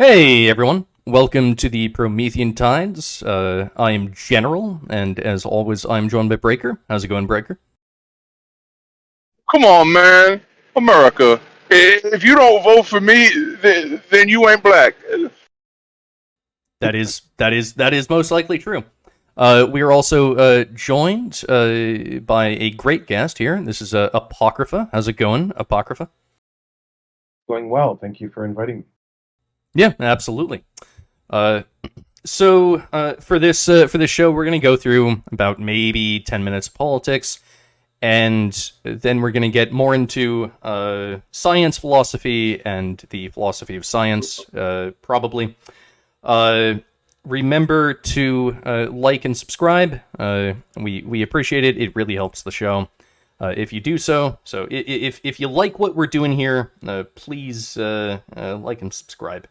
Hey everyone, welcome to the Promethean Tides. I am General, and as always, I'm joined by Breaker. How's it going, Breaker? Come on, man. America. If you don't vote for me, then you ain't black. That is most likely true. We are also joined by a great guest here. This is Apocrypha. How's it going, Apocrypha? Going well. Thank you for inviting me. Yeah, absolutely. So for this show, we're going to go through about maybe 10 minutes of politics, and then we're going to get more into science philosophy and the philosophy of science, probably. Remember to like and subscribe. We appreciate it. It really helps the show. If you do so. So if you like what we're doing here, please like and subscribe.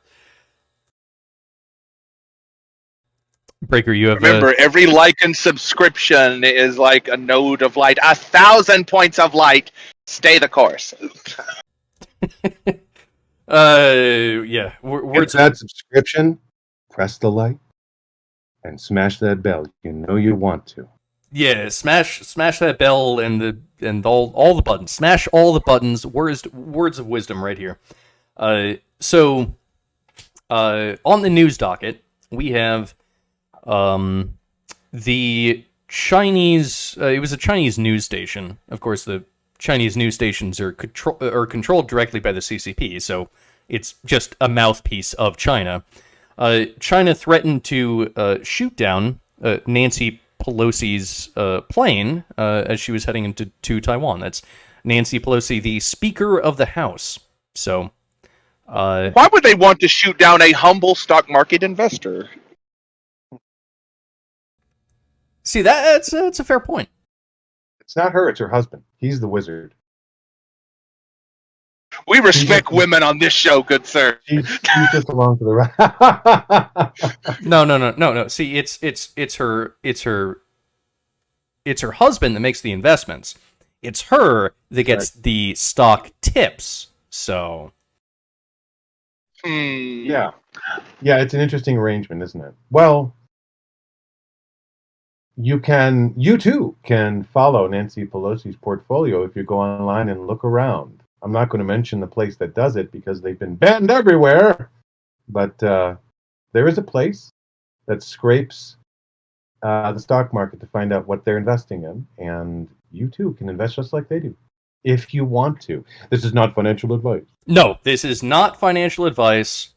Breaker, you have... Remember, every like and subscription is like a node of light. 1,000 points of light. Stay the course. Yeah. Get that subscription, press the like, and smash that bell. You know you want to. Yeah, smash that bell and all the buttons. Smash all the buttons. Words of wisdom right here. So on the news docket, we have the Chinese. It was a Chinese news station. Of course, the Chinese news stations are controlled directly by the CCP, so it's just a mouthpiece of China. China threatened to shoot down Nancy Pelosi's plane as she was heading into Taiwan. That's Nancy Pelosi, the Speaker of the House. So, why would they want to shoot down a humble stock market investor? See, that's a fair point. It's not her, it's her husband. He's the wizard. We respect women on this show, good sir. She's just along for the ride. No. See, it's her husband that makes the investments. It's her that gets the stock tips. So, yeah, it's an interesting arrangement, isn't it? Well, you too can follow Nancy Pelosi's portfolio if you go online and look around. I'm not going to mention the place that does it because they've been banned everywhere. But there is a place that scrapes the stock market to find out what they're investing in. And you too can invest just like they do, if you want to. This is not financial advice. No, this is not financial advice.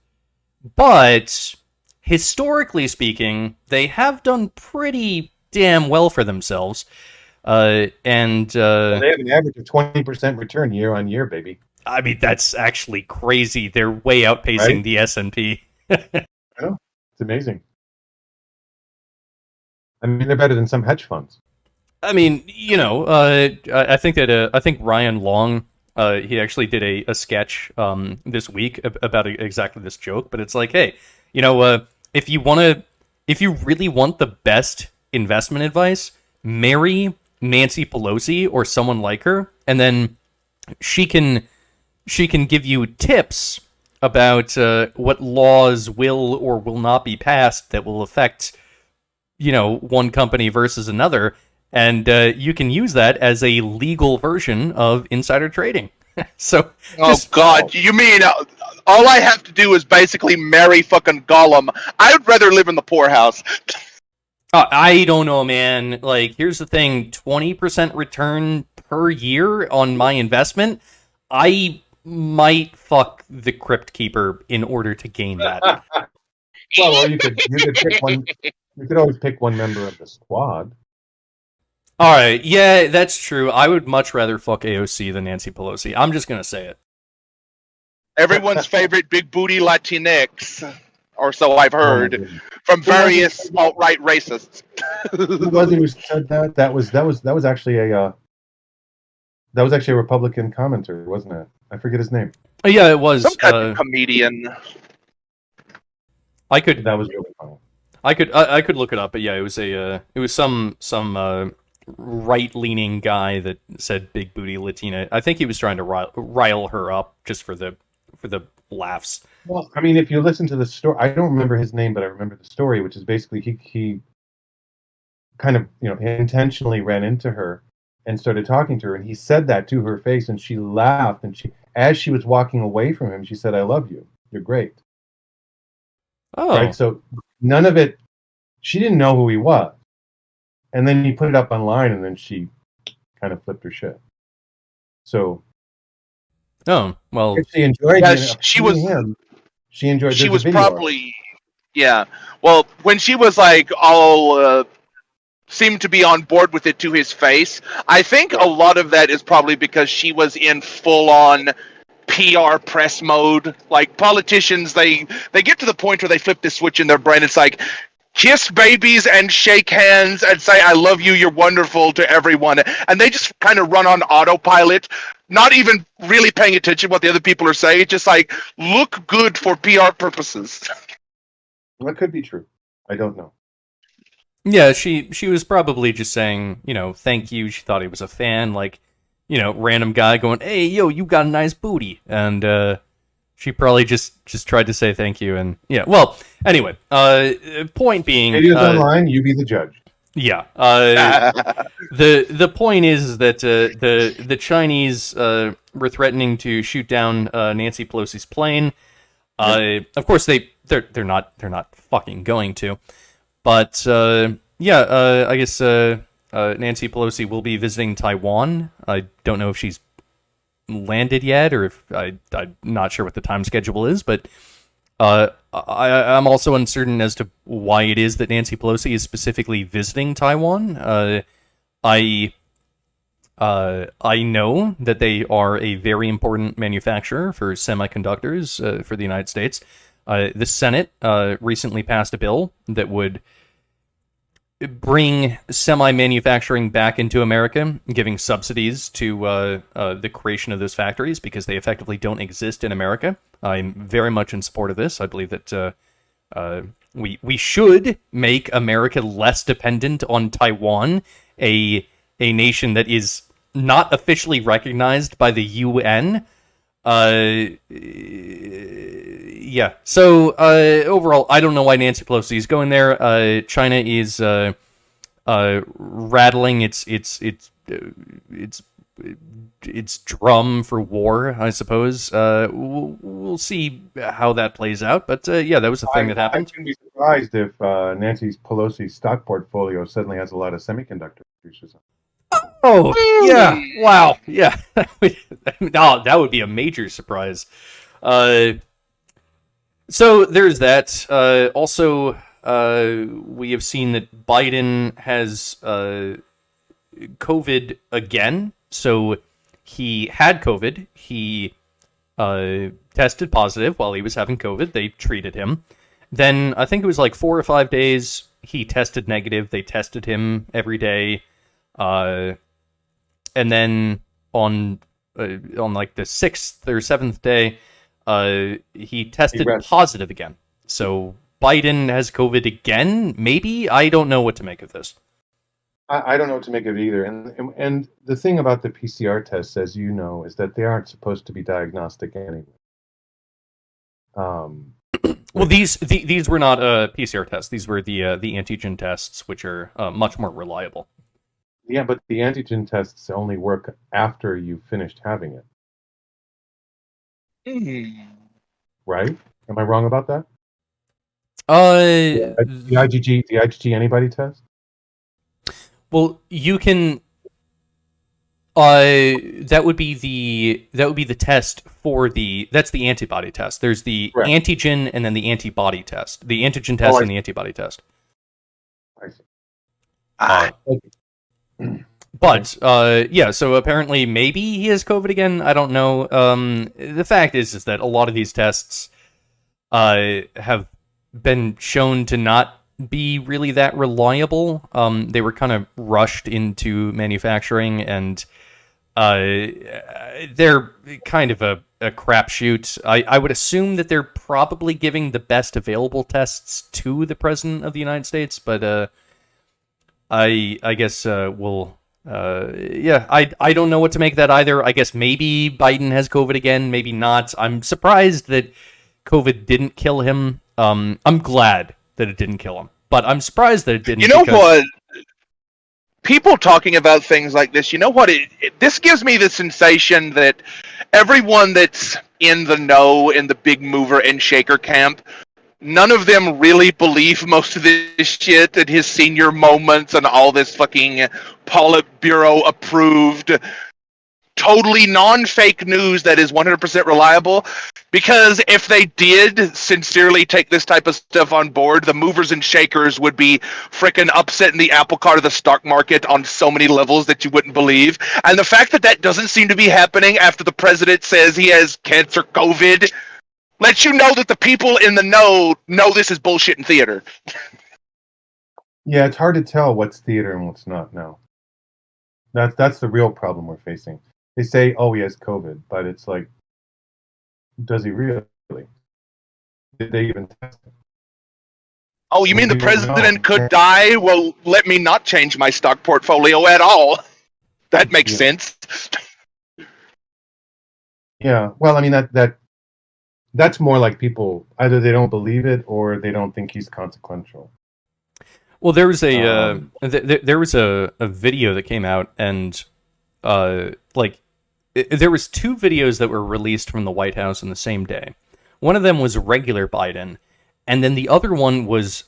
But historically speaking, they have done pretty damn well for themselves. They have an average of 20% return year on year, baby. I mean, that's actually crazy. They're way outpacing the S&P. I know. It's amazing. I mean, they're better than some hedge funds. I mean, I think Ryan Long, he actually did a sketch this week about exactly this joke. But it's like, hey, if you really want the best investment advice, marry Nancy Pelosi or someone like her, and then she can give you tips about what laws will or will not be passed that will affect one company versus another, and you can use that as a legal version of insider trading. So, God, you mean all I have to do is basically marry fucking Gollum? I would rather live in the poorhouse. I don't know, man. Like, here's the thing: 20% return per year on my investment. I might fuck the Crypt Keeper in order to gain that. Well, you could pick one. You could always pick one member of the squad. All right, yeah, that's true. I would much rather fuck AOC than Nancy Pelosi. I'm just gonna say it. Everyone's favorite big booty Latinx, or so I've heard, from various alt-right racists. Who was it who said that? That was actually a Republican commenter, wasn't it? I forget his name. Oh, yeah, it was some kind of comedian. That was really funny. I could look it up, but yeah, it was some right-leaning guy that said big booty Latina. I think he was trying to rile her up just for the laughs. Well, I mean, if you listen to the story, I don't remember his name, but I remember the story, which is basically he kind of, intentionally ran into her and started talking to her, and he said that to her face, and she laughed, and as she was walking away from him, she said, "I love you. You're great." Oh, Right? So none of it. She didn't know who he was, and then he put it up online, and then she kind of flipped her shit. So oh, well, if she enjoyed Yeah, seeing him, she enjoyed. she There's a was video. probably, yeah. Well, when she was like all seemed to be on board with it to his face, I think a lot of that is probably because she was in full on PR press mode. Like politicians, they get to the point where they flip the switch in their brain. It's like kiss babies and shake hands and say I love you, you're wonderful to everyone, and they just kind of run on autopilot, not even really paying attention to what the other people are saying. It's just like look good for PR purposes. That could be true. I don't know. yeah, she was probably just saying, thank you. She thought he was a fan, like, random guy going, hey, yo, you got a nice booty, and she probably just tried to say thank you, and yeah. Well, anyway, point being, Videos online, you be the judge. yeah. The point is that the Chinese were threatening to shoot down Nancy Pelosi's plane. Of course, they're not fucking going to. But yeah, I guess Nancy Pelosi will be visiting Taiwan. I don't know if she's landed yet, or if I'm not sure what the time schedule is, but I'm also uncertain as to why it is that Nancy Pelosi is specifically visiting Taiwan. I know that they are a very important manufacturer for semiconductors for the United States. The Senate recently passed a bill that would bring semi-manufacturing back into America, giving subsidies to the creation of those factories because they effectively don't exist in America. I'm very much in support of this. I believe that we should make America less dependent on Taiwan, a nation that is not officially recognized by the UN. Yeah. So overall, I don't know why Nancy Pelosi is going there. China is rattling its drum for war, I suppose. We'll see how that plays out. But yeah, that was the thing that happened. I wouldn't be surprised if Nancy Pelosi's stock portfolio suddenly has a lot of semiconductor producers. Oh, yeah. Wow. Yeah. No, that would be a major surprise. So there's that. Also, we have seen that Biden has COVID again. So he had COVID. He tested positive while he was having COVID. They treated him. Then I think it was like 4 or 5 days. He tested negative. They tested him every day. And then on like the 6th or 7th day, he tested positive again. So Biden has COVID again, maybe? I don't know what to make of this. I don't know what to make of it either. And the thing about the PCR tests, as you know, is that they aren't supposed to be diagnostic anyway. Well, these were not PCR tests. These were the antigen tests, which are much more reliable. Yeah, but the antigen tests only work after you've finished having it. Right? Am I wrong about that? The IgG antibody test? Well, you can. That would be the test for that's the antibody test. There's the antigen and then the antibody test. The antigen test and the antibody test. I see. But yeah, so apparently maybe he has COVID again. I don't know. The fact is that a lot of these tests have been shown to not be really that reliable. They were kind of rushed into manufacturing, and they're kind of a crapshoot. I would assume that they're probably giving the best available tests to the President of the United States, but I guess we'll Yeah, I don't know what to make of that either. I guess maybe Biden has COVID again, maybe not. I'm surprised that COVID didn't kill him. I'm glad that it didn't kill him, but I'm surprised that it didn't. You know because... what? People talking about things like this, you know what? This gives me the sensation that everyone that's in the know, in the big mover and shaker camp, none of them really believe most of this shit and his senior moments and all this fucking Politburo approved, totally non-fake news that is 100% reliable. Because if they did sincerely take this type of stuff on board, the movers and shakers would be freaking upsetting the apple cart of the stock market on so many levels that you wouldn't believe. And the fact that that doesn't seem to be happening after the president says he has cancer COVID lets you know that the people in the know this is bullshit and theater. Yeah, it's hard to tell what's theater and what's not now. That's the real problem we're facing. They say, oh, he has COVID, but it's like, does he really? Did they even test him? Oh, you mean the We don't president know. could die? Well, let me not change my stock portfolio at all. That makes Yeah. sense. Yeah, well, I mean that's more like people either they don't believe it or they don't think he's consequential. Well, there was there was a video that came out, and there was two videos that were released from the White House in the same day. One of them was regular Biden, and then the other one was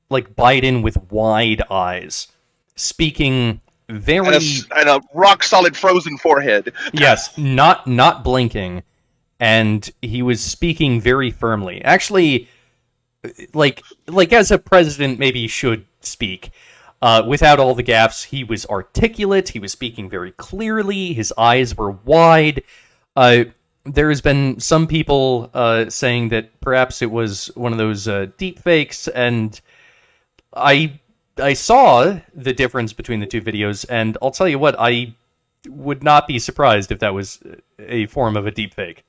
like Biden with wide eyes, speaking very And a rock solid frozen forehead. yes, not blinking, and he was speaking very firmly. Actually, like as a president maybe should speak. Without all the gaffes, he was articulate, he was speaking very clearly, his eyes were wide. There has been some people saying that perhaps it was one of those deep fakes, and I saw the difference between the two videos, and I'll tell you what, I would not be surprised if that was a form of a deep fake.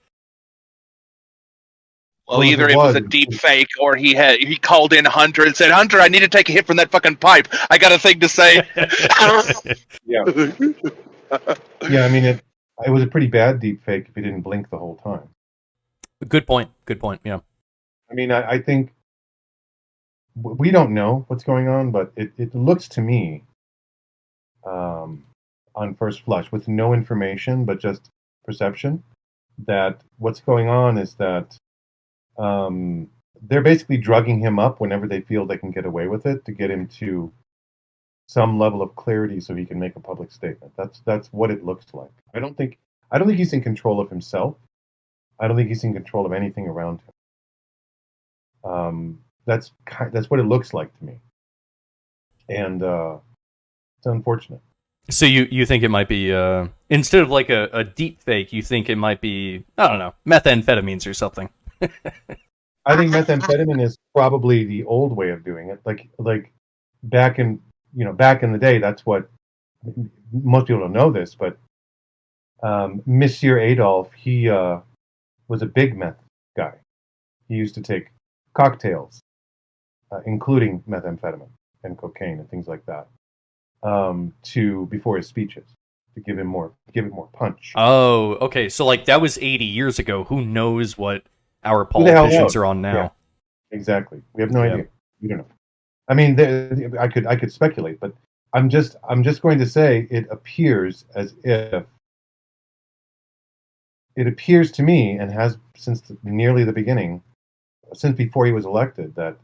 Well, Well, if either it it was was, a deep fake or he called in Hunter and said, Hunter, I need to take a hit from that fucking pipe. I got a thing to say. Yeah. Yeah, I mean it was a pretty bad deep fake if he didn't blink the whole time. Good point, yeah. I mean, I think we don't know what's going on, but it looks to me, on first flush, with no information but just perception, that what's going on is that they're basically drugging him up whenever they feel they can get away with it to get him to some level of clarity so he can make a public statement. That's what it looks like. I don't think he's in control of himself. I don't think he's in control of anything around him. That's what it looks like to me, and it's unfortunate. So you think it might be instead of like a deep fake, you think it might be, I don't know, methamphetamines or something? I think methamphetamine is probably the old way of doing it. Like back in the day, that's what most people don't know this, but Monsieur Adolf, he was a big meth guy. He used to take cocktails, including methamphetamine and cocaine and things like that, before his speeches to give it more punch. Oh, okay. So like that was 80 years ago. Who knows what our Who the hell politicians knows? are on now? Yeah, exactly. We have no Yeah. idea. We don't know. I mean, I could speculate, but I'm just going to say it appears as if it appears to me, and has since nearly the beginning, since before he was elected, that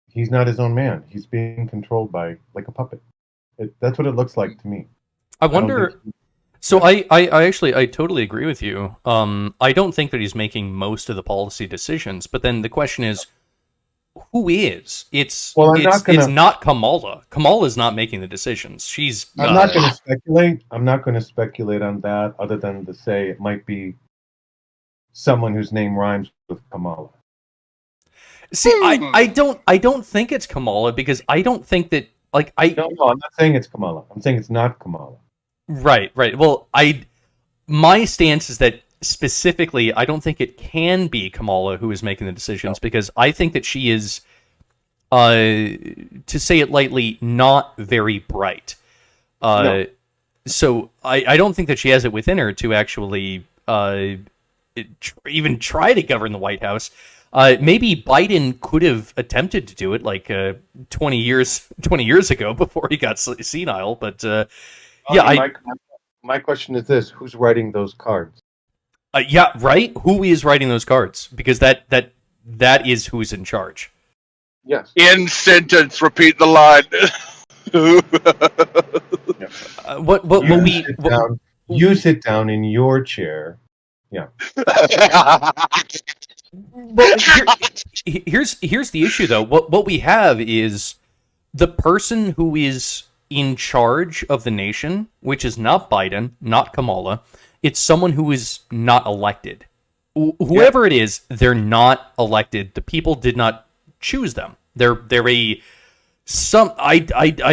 he's not his own man. He's being controlled by like a puppet. That's what it looks like to me. I don't wonder. think- So I actually I totally agree with you. I don't think that he's making most of the policy decisions, but then the question is, who is? It's not Kamala. Kamala's not making the decisions. She's I'm not going to speculate. I'm not going to speculate on that, other than to say it might be someone whose name rhymes with Kamala. See, I don't think it's Kamala, because I don't think that No, I'm not saying it's Kamala. I'm saying it's not Kamala. Right. Well, my stance is that specifically, I don't think it can be Kamala who is making the decisions, because I think that she is, to say it lightly, not very bright. No. So I don't think that she has it within her to actually even try to govern the White House. Maybe Biden could have attempted to do it like 20 years ago before he got senile. But yeah, My question is this: who's writing those cards? yeah, right. Who is writing those cards? Because that is who's in charge. Yes. In sentence, repeat the line. What You we sit down. You sit down in your chair. Yeah. well, here's the issue though. What we have is the person who is in charge of the nation, which is not Biden, not Kamala. It's someone who is not elected. Whoever it is, they're not elected. The people did not choose them. They're a some I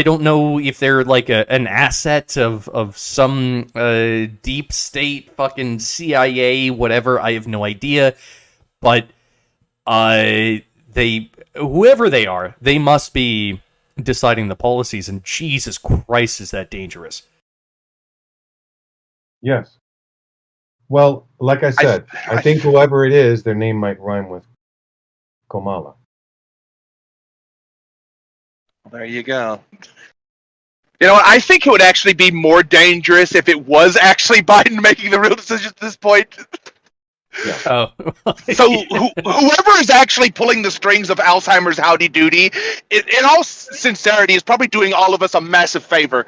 don't know if they're like an asset of some deep state fucking CIA whatever. I have no idea, but they whoever they are, they must be deciding the policies. And Jesus Christ, is that dangerous? Yes. Well, like I said, I think whoever it is, their name might rhyme with Kamala. There you go. You know what? I think it would actually be more dangerous if it was actually Biden making the real decisions at this point. Yeah. Oh, So whoever is actually pulling the strings of Alzheimer's howdy doody, in all sincerity, is probably doing all of us a massive favor.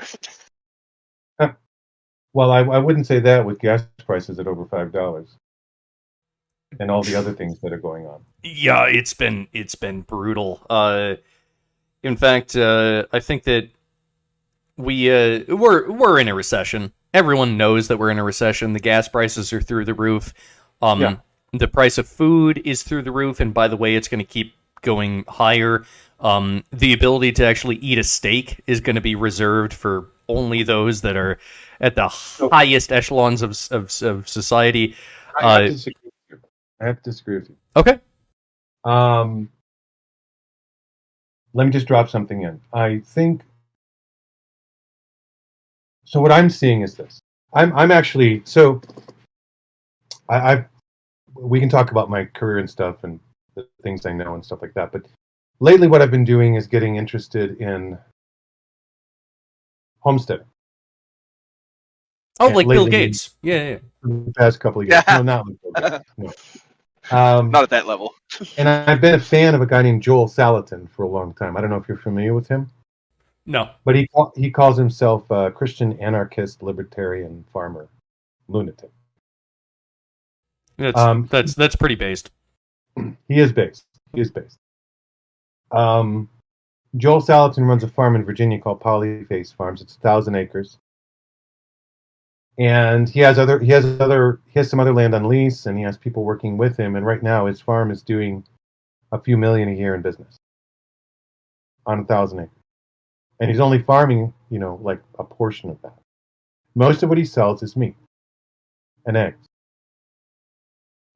Well, I wouldn't say that with gas prices at over $5 and all the other things that are going on. yeah, it's been brutal. In fact, I think that we're in a recession. Everyone knows that we're in a recession. The gas prices are through the roof. The price of food is through the roof, and by the way, it's going to keep going higher. The ability to actually eat a steak is going to be reserved for only those that are at the highest echelons of society. I have to disagree with you. Okay. Let me just drop something in. I think so. What I'm seeing is this. I'm actually so. We can talk about my career and stuff and the things I know and stuff like that. But lately, what I've been doing is getting interested in homesteading. Oh, And like Bill lately, Gates. Yeah. the past couple of years. Yeah. No, not like Bill Gates. No. Not at that level. And I've been a fan of a guy named Joel Salatin for a long time. I don't know if you're familiar with him, No. but he calls himself a Christian anarchist, libertarian, farmer, lunatic. That's pretty based. He is based. Joel Salatin runs a farm in Virginia called Polyface Farms. It's 1,000 acres. And he has some other land on lease, and he has people working with him. And right now, his farm is doing a few million a year in business on 1,000 acres. And he's only farming, like a portion of that. Most of what he sells is meat and eggs.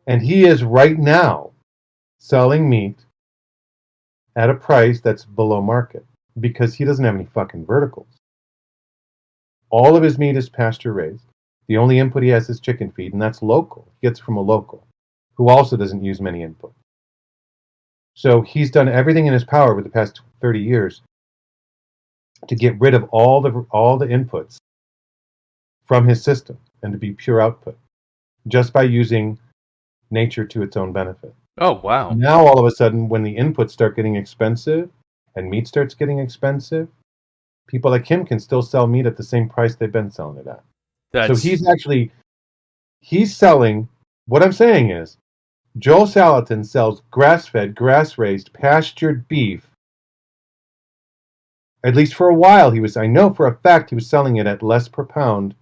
And he is right now selling meat at a price that's below market because he doesn't have any fucking verticals. All of his meat is pasture raised. The only input he has is chicken feed, and that's local. He gets from a local who also doesn't use many inputs. So he's done everything in his power over the past 30 years to get rid of all the inputs from his system and to be pure output just by using nature to its own benefit. Oh, wow. Now, all of a sudden, when the inputs start getting expensive and meat starts getting expensive, people like him can still sell meat at the same price they've been selling it at. So he's selling, what I'm saying is, Joel Salatin sells grass-fed, grass-raised, pastured beef. At least for a while, I know for a fact he was selling it at less per pound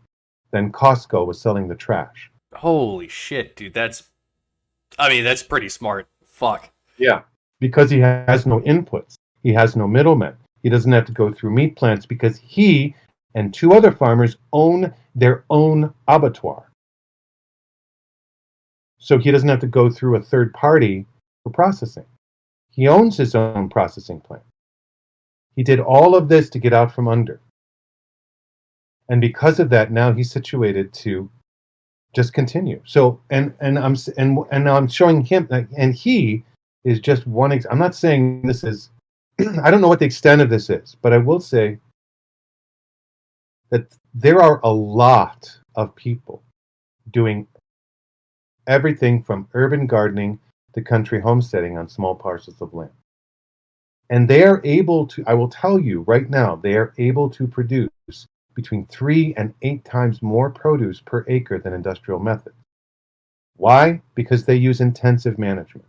than Costco was selling the trash. Holy shit, dude. That's pretty smart. Fuck. Yeah. Because he has no inputs. He has no middlemen. He doesn't have to go through meat plants because he and 2 other farmers own their own abattoir. So he doesn't have to go through a third party for processing. He owns his own processing plant. He did all of this to get out from under. And because of that, now he's situated to just continue. So, and I'm showing him, and he is just one. I'm not saying this is. I don't know what the extent of this is, but I will say that there are a lot of people doing everything from urban gardening to country homesteading on small parcels of land. And they are able to, I will tell you right now, they are able to produce between 3 and 8 times more produce per acre than industrial methods. Why? Because they use intensive management.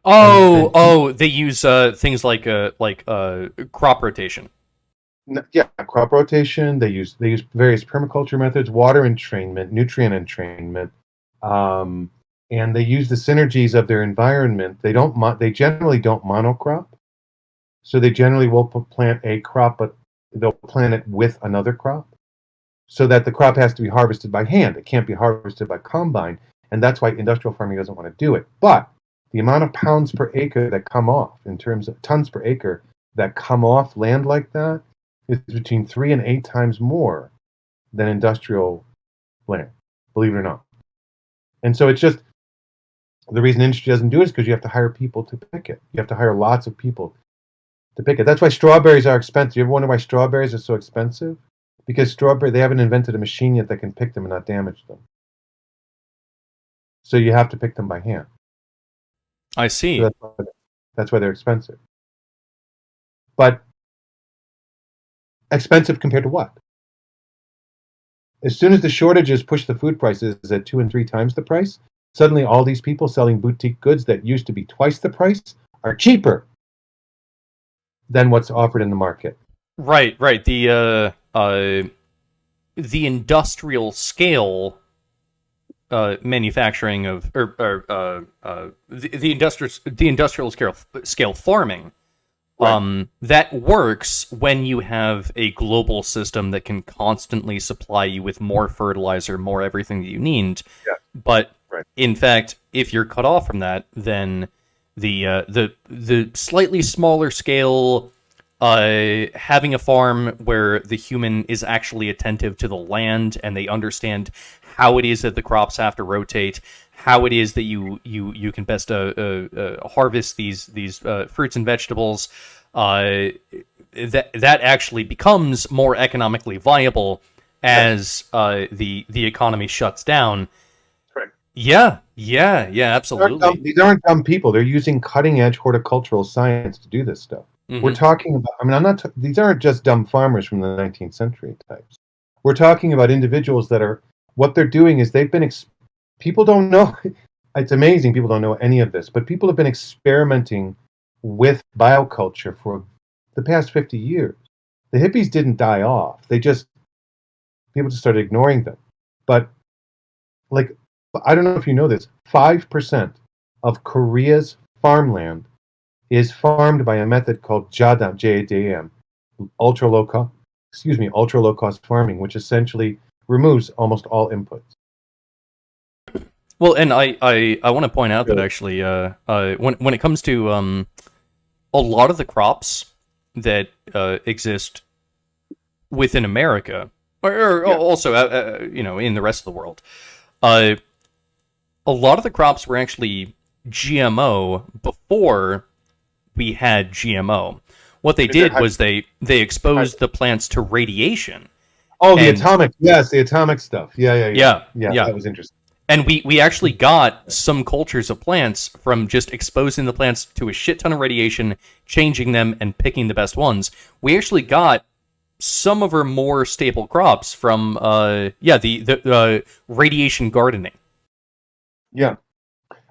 They use things like crop rotation. Yeah, crop rotation. They use various permaculture methods, water entrainment, nutrient entrainment, and they use the synergies of their environment. They generally don't monocrop, so they generally will plant a crop, but they'll plant it with another crop, so that the crop has to be harvested by hand. It can't be harvested by combine, and that's why industrial farming doesn't want to do it. But the amount of pounds per acre that come off, in terms of tons per acre that come off land like that, is between 3 and 8 times more than industrial land, believe it or not. And so it's just, the reason industry doesn't do it is because you have to hire people to pick it. You have to hire lots of people to pick it. That's why strawberries are expensive. You ever wonder why strawberries are so expensive? Because they haven't invented a machine yet that can pick them and not damage them. So you have to pick them by hand. I see. So that's why they're expensive. But expensive compared to what? As soon as the shortages push the food prices at 2 and 3 times the price, suddenly all these people selling boutique goods that used to be twice the price are cheaper than what's offered in the market. Right. The industrial scale manufacturing of the industrial scale farming. Right. That works when you have a global system that can constantly supply you with more fertilizer, more everything that you need. Yeah. But right. In fact, if you're cut off from that, then the slightly smaller scale, having a farm where the human is actually attentive to the land and they understand how it is that the crops have to rotate, how it is that you can best harvest these fruits and vegetables, that actually becomes more economically viable as the economy shuts down. Correct. Yeah, absolutely. These aren't dumb people. They're using cutting edge horticultural science to do this stuff. Mm-hmm. We're talking about. I mean, I'm not. These aren't just dumb farmers from the 19th century types. We're talking about individuals that are. What they're doing is they've been. People don't know. It's amazing people don't know any of this, but people have been experimenting with bioculture for the past 50 years. The hippies didn't die off. People just started ignoring them. But, like, I don't know if you know this, 5% of Korea's farmland is farmed by a method called JADAM, J-A-D-A-M, ultra low cost farming, which essentially removes almost all inputs. Well, and I want to point out that actually, when it comes to a lot of the crops that exist within America, or also in the rest of the world, a lot of the crops were actually GMO before we had GMO. What they did was they exposed the plants to radiation. Oh, the atomic stuff. Yeah. That was interesting. And we actually got some cultures of plants from just exposing the plants to a shit ton of radiation, changing them, and picking the best ones. We actually got some of our more staple crops from the radiation gardening. Yeah,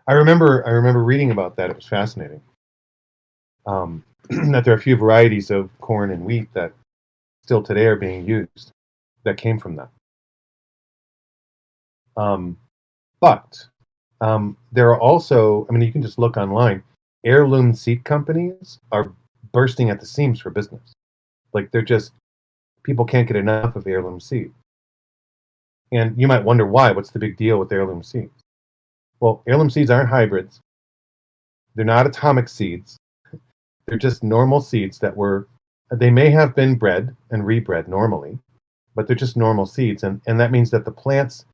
I remember reading about that. It was fascinating. That there are a few varieties of corn and wheat that still today are being used that came from that. But there are also, I mean, you can just look online. Heirloom seed companies are bursting at the seams for business. Like people can't get enough of heirloom seed. And you might wonder why. What's the big deal with heirloom seeds? Well, heirloom seeds aren't hybrids. They're not atomic seeds. They're just normal seeds they may have been bred and rebred normally, but they're just normal seeds, and that means that the plants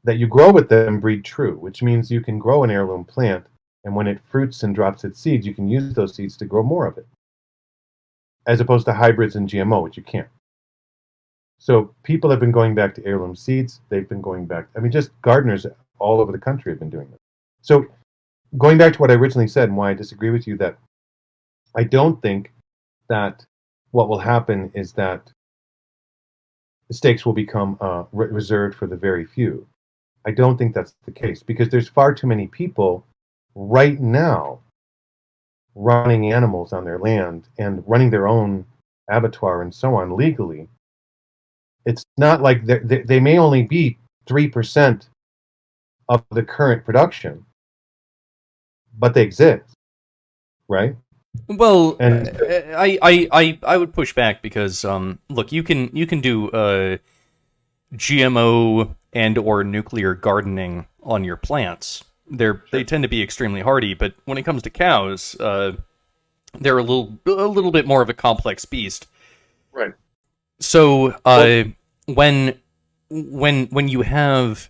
that you grow with them breed true, which means you can grow an heirloom plant, and when it fruits and drops its seeds, you can use those seeds to grow more of it, as opposed to hybrids and GMO, which you can't. So people have been going back to heirloom seeds. They've been going back. I mean, just gardeners all over the country have been doing this. So going back to what I originally said and why I disagree with you, that I don't think that what will happen is that the stakes will become reserved for the very few. I don't think that's the case because there's far too many people right now running animals on their land and running their own abattoir and so on legally. It's not like they may only be 3% of the current production, but they exist, right? Well, And I would push back because look, you can do GMO and or nuclear gardening on your plants. They tend to be extremely hardy, but when it comes to cows, they're a little bit more of a complex beast. right. So when you have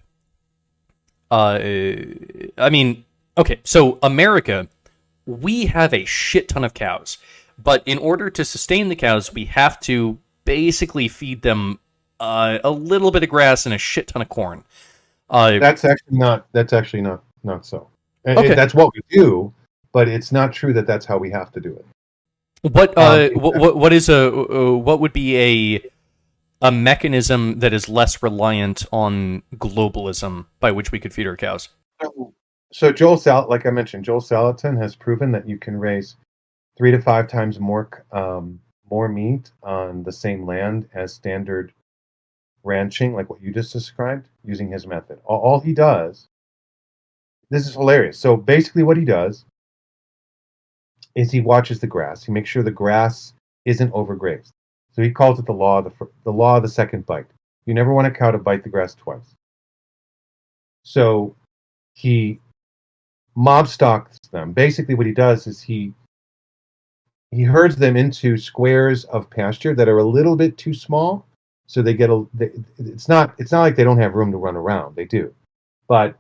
I mean, okay, so America, we have a shit ton of cows, but in order to sustain the cows, we have to basically feed them a little bit of grass and a shit ton of corn. That's actually not. That's actually not so. Okay. That's what we do, but it's not true that that's how we have to do it. What would be a mechanism that is less reliant on globalism by which we could feed our cows? So like I mentioned, Joel Salatin has proven that you can raise 3 to 5 times more meat on the same land as standard ranching, like what you just described, using his method. All he does, this is hilarious. So basically, what he does is he watches the grass. He makes sure the grass isn't overgrazed. So he calls it the law of the second bite. You never want a cow to bite the grass twice. So he mob stalks them. Basically, what he does is he herds them into squares of pasture that are a little bit too small, so they get it's not like they don't have room to run around. They do, but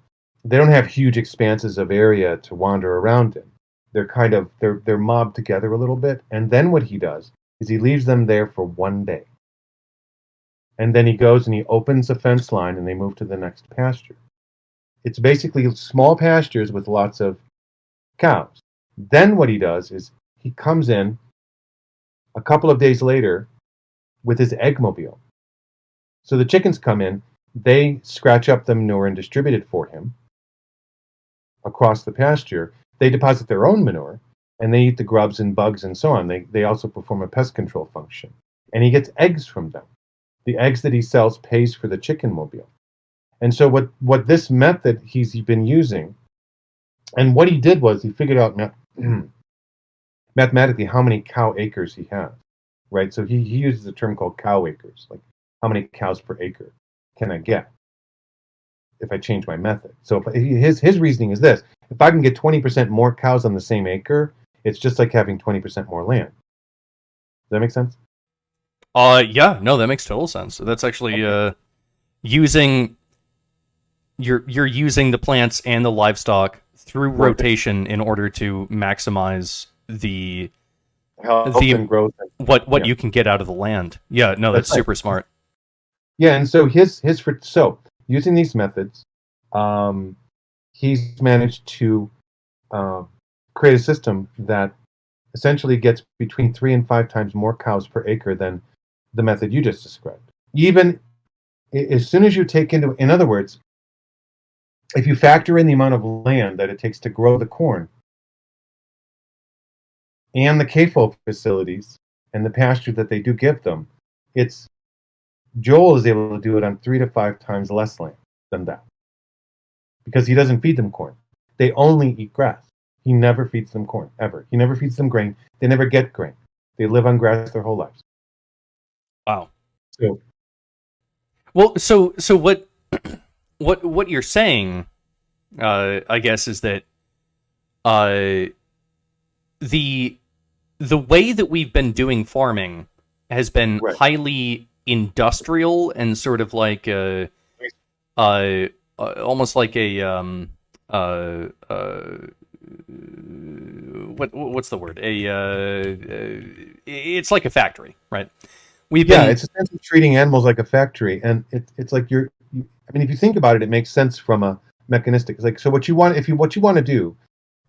they don't have huge expanses of area to wander around in. They're mobbed together a little bit, and then what he does is he leaves them there for one day, and then he goes and he opens a fence line, and they move to the next pasture. It's basically small pastures with lots of cows. Then what he does is he comes in a couple of days later with his egg mobile. So the chickens come in, they scratch up the manure and distribute it for him across the pasture. They deposit their own manure, and they eat the grubs and bugs and so on. They also perform a pest control function. And he gets eggs from them. The eggs that he sells pays for the chicken mobile. And so what this method he's been using, and what he did was he figured out mathematically how many cow acres he has, right? So he uses a term called cow acres, like how many cows per acre can I get if I change my method? So his reasoning is this: if I can get 20% more cows on the same acre, it's just like having 20% more land. Does that make sense? Yeah, no, that makes total sense. That's actually using you're using the plants and the livestock through rotation in order to maximize the Health and growth. What you can get out of the land. Yeah, no, that's super smart. Yeah, and so so using these methods, he's managed to create a system that essentially gets between 3 and 5 times more cows per acre than the method you just described. Even as soon as you take into, in other words, if you factor in the amount of land that it takes to grow the corn and the CAFO facilities and the pasture that they do give them, Joel is able to do it on 3 to 5 times less land than that because he doesn't feed them corn. They only eat grass. He never feeds them corn, ever. He never feeds them grain. They never get grain. They live on grass their whole lives. Wow. So, well, so what you're saying, I guess, is that the way that we've been doing farming has been right. highly industrial and sort of like almost like a what's the word? It's like a factory, right? It's a sense of treating animals like a factory, and it's like I mean, if you think about it, it makes sense from a mechanistic. It's like, so what you want to do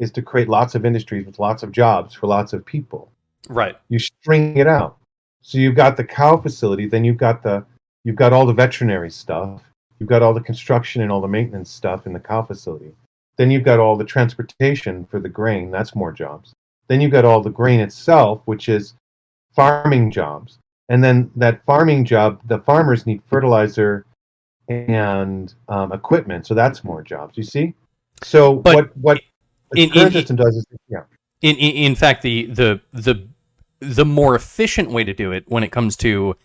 is to create lots of industries with lots of jobs for lots of people. Right. You string it out. So you've got the cow facility, then you've got all the veterinary stuff, you've got all the construction and all the maintenance stuff in the cow facility. Then you've got all the transportation for the grain, that's more jobs. Then you've got all the grain itself, which is farming jobs. And then that farming job, the farmers need fertilizer and equipment, so that's more jobs. You see? So but what the current system does is, in fact, the more efficient way to do it when it comes to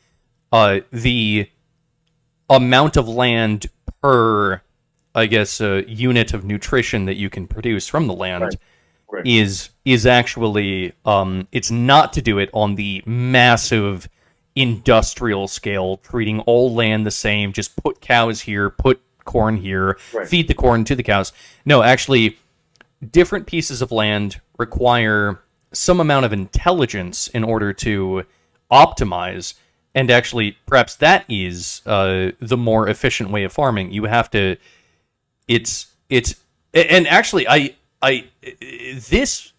the amount of land per, I guess, unit of nutrition that you can produce from the land right. is actually it's not to do it on the massive industrial scale, treating all land the same, just put cows here, put corn here, feed the corn to the cows. No, actually, different pieces of land require some amount of intelligence in order to optimize, and actually, perhaps that is the more efficient way of farming. You have to, and actually, this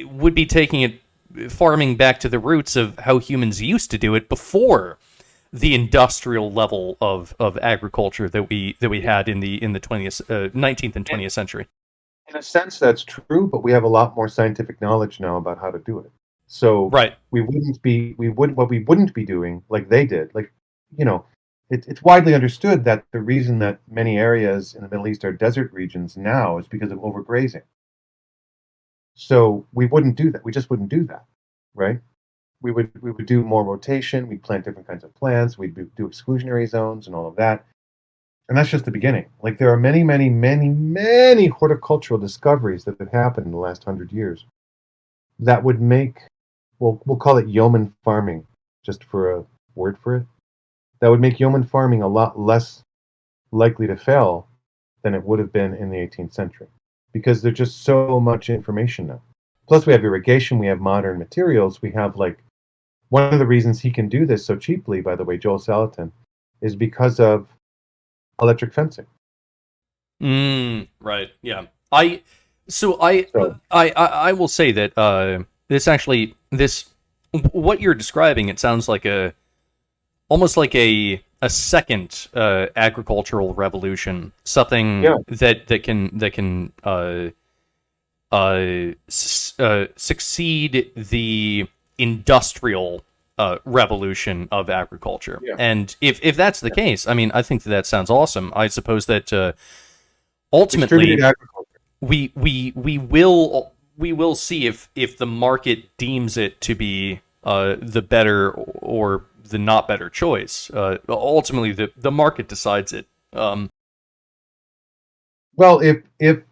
would be taking it, farming back to the roots of how humans used to do it before the industrial level of agriculture that we had in the 19th and 20th century. In a sense, that's true, but we have a lot more scientific knowledge now about how to do it. So we wouldn't be doing like they did. Like, it's widely understood that the reason that many areas in the Middle East are desert regions now is because of overgrazing. So we wouldn't do that. We just wouldn't do that, right? We would do more rotation. We'd plant different kinds of plants. We'd do exclusionary zones and all of that. And that's just the beginning. Like, there are many, many, many, many horticultural discoveries that have happened in the last 100 years that would make, we'll call it yeoman farming, just for a word for it. That would make yeoman farming a lot less likely to fail than it would have been in the 18th century. Because there's just so much information now. Plus, we have irrigation, we have modern materials, we have, like, one of the reasons he can do this so cheaply, by the way, Joel Salatin, is because of electric fencing. Right. Yeah. I will say that this what you're describing, it sounds like almost like a second agricultural revolution, something that can succeed the industrial revolution of agriculture. Yeah. And if that's the case, I mean, I think that sounds awesome. I suppose that ultimately we will see if the market deems it to be the better or the not better choice. Ultimately, the market decides it. Well, the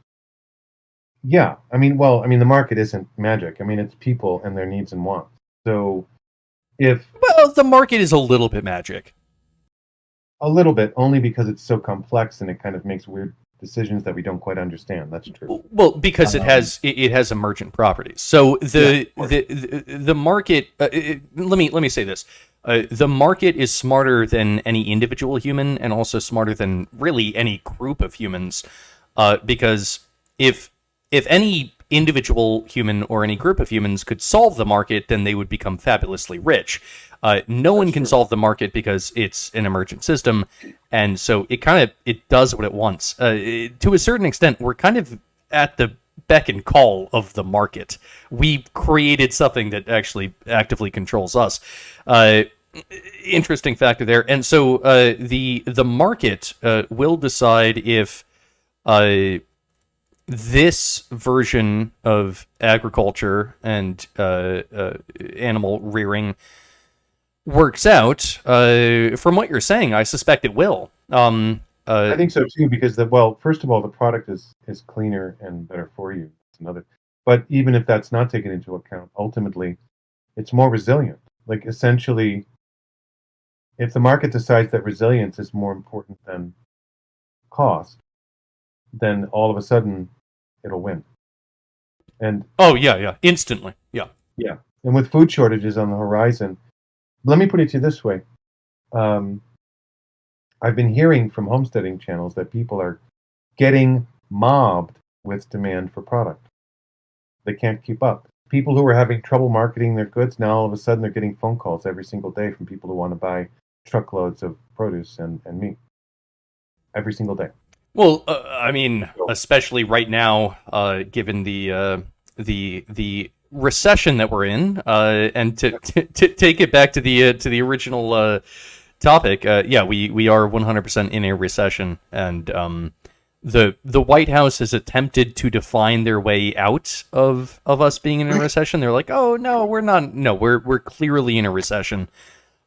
market isn't magic. I mean, it's people and their needs and wants. So, the market is a little bit magic. A little bit, only because it's so complex and it kind of makes weird decisions that we don't quite understand. That's true. Well, because it has emergent properties. So the market. Let me say this: the market is smarter than any individual human, and also smarter than really any group of humans. Because if any individual human or any group of humans could solve the market, then they would become fabulously rich. No one can solve the market because it's an emergent system, and so it does what it wants. To a certain extent, we're kind of at the beck and call of the market. We created something that actually actively controls us. Interesting factor there, and so the market will decide if this version of agriculture and animal rearing works out. From what you're saying, I suspect it will. I think so too, because first of all, the product is cleaner and better for you. It's another. But even if that's not taken into account, ultimately, it's more resilient. Like, essentially, if the market decides that resilience is more important than cost, then all of a sudden it'll win. And Oh yeah, instantly, yeah. yeah, and with food shortages on the horizon, let me put it to you this way: I've been hearing from homesteading channels that people are getting mobbed with demand for product. They can't keep up. People who were having trouble marketing their goods, now all of a sudden they're getting phone calls every single day from people who want to buy truckloads of produce and meat every single day. Well, I mean, especially right now, given the recession that we're in, and to take it back to the original topic, yeah, we are 100% in a recession, and the White House has attempted to define their way out of us being in a recession. They're like, oh no, we're not. No, we're clearly in a recession.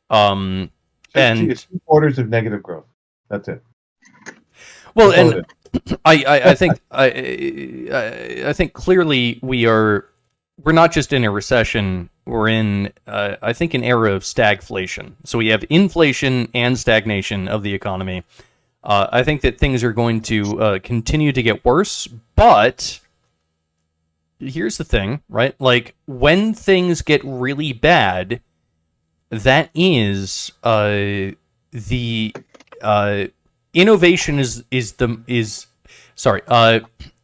And It's 2 quarters of negative growth. That's it. Well, and I think clearly we're not just in a recession. We're in I think an era of stagflation. So we have inflation and stagnation of the economy. I think that things are going to continue to get worse, but here's the thing, right? Like, when things get really bad, that is the innovation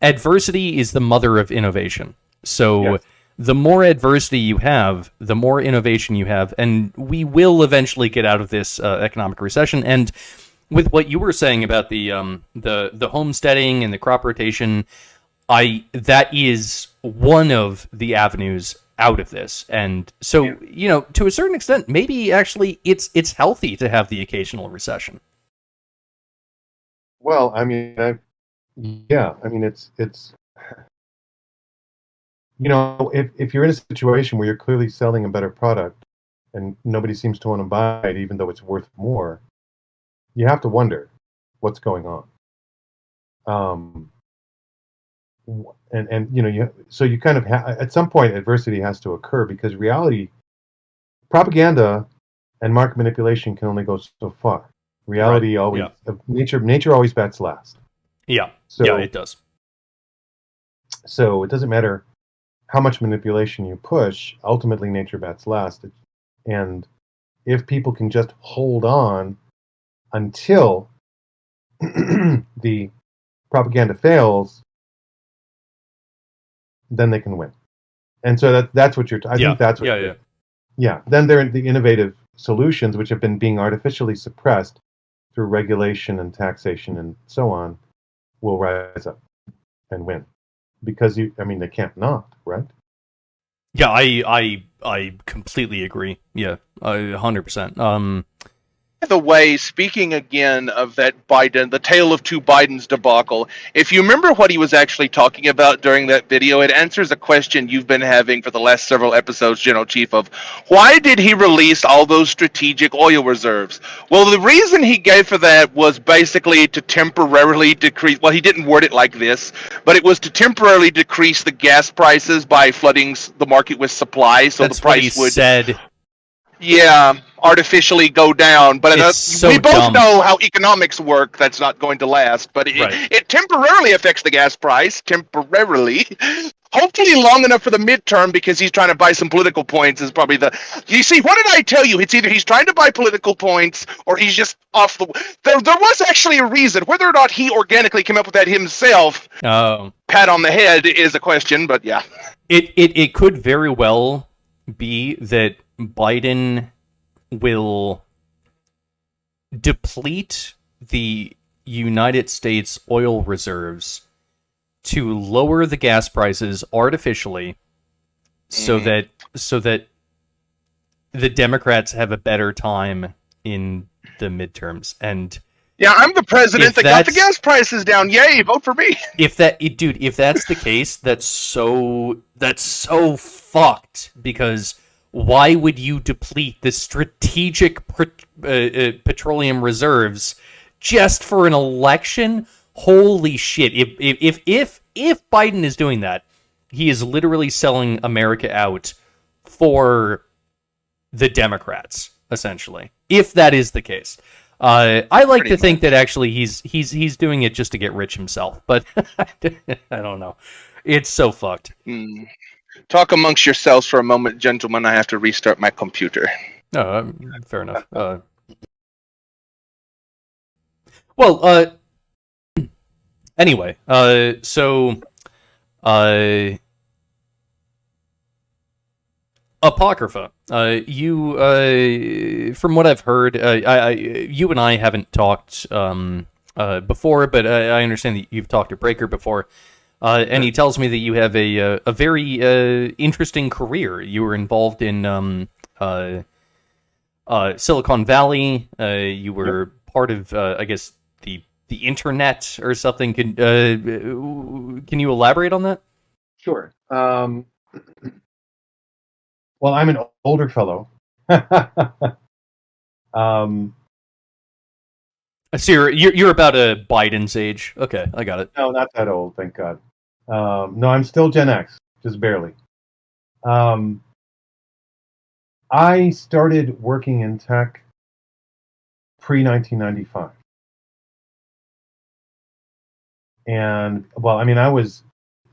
adversity is the mother of innovation. So Yes. the more adversity you have, the more innovation you have, and we will eventually get out of this economic recession. And with what you were saying about the homesteading and the crop rotation, that is one of the avenues out of this. And so, to a certain extent, maybe actually it's healthy to have the occasional recession. Well, I mean, it's if you're in a situation where you're clearly selling a better product and nobody seems to want to buy it, even though it's worth more, you have to wonder what's going on. So you kind of at some point adversity has to occur, because reality, propaganda, and market manipulation can only go so far. Reality always, nature always bats last. Yeah, So, it does. So it doesn't matter how much manipulation you push. Ultimately, nature bats last. And if people can just hold on until the propaganda fails, then they can win. And so that's what I think that's what. Yeah. Then there are the innovative solutions, which have been being artificially suppressed through regulation and taxation and so on, will rise up and win, because they can't not, right? Yeah, I completely agree. Yeah, 100%. By the way, speaking again of that Biden, the tale of two Bidens debacle, if you remember what he was actually talking about during that video, it answers a question you've been having for the last several episodes, General Chief, of why did he release all those strategic oil reserves? Well, the reason he gave for that was basically to temporarily decrease, well, he didn't word it like this, but it was to temporarily decrease the gas prices by flooding the market with supply, so That's the price what he would... said. Yeah, artificially go down, but so we both dumb. know how economics work. That's not going to last, but it temporarily affects the gas price, temporarily. Hopefully long enough for the midterm, because he's trying to buy some political points is probably you see, what did I tell you? It's either he's trying to buy political points or he's just off the... There was actually a reason. Whether or not he organically came up with that himself, pat on the head, is a question, but yeah. It could very well be that Biden will deplete the United States oil reserves to lower the gas prices artificially, so that the Democrats have a better time in the midterms. And yeah, I'm the president that got the gas prices down. Yay, vote for me. If that's the case, that's so fucked, because why would you deplete the strategic petroleum reserves just for an election? Holy shit! If Biden is doing that, he is literally selling America out for the Democrats. essentially. If that is the case, I like Pretty to think much. that actually he's doing it just to get rich himself, but I don't know. It's so fucked. Mm. Talk amongst yourselves for a moment, gentlemen. I have to restart my computer. No, fair enough. Well, anyway, so Apocrypha. From what I've heard, you and I haven't talked before, but I understand that you've talked to Breaker before, and he tells me that you have a very interesting career. You were involved in Silicon Valley. You were part of, I guess, the internet or something. Can you elaborate on that? Sure. Well, I'm an older fellow. um, So you're about Biden's age. Okay, I got it. no, not that old, thank God. No, I'm still Gen X, just barely. I started working in tech pre 1995. And, well, I mean, I was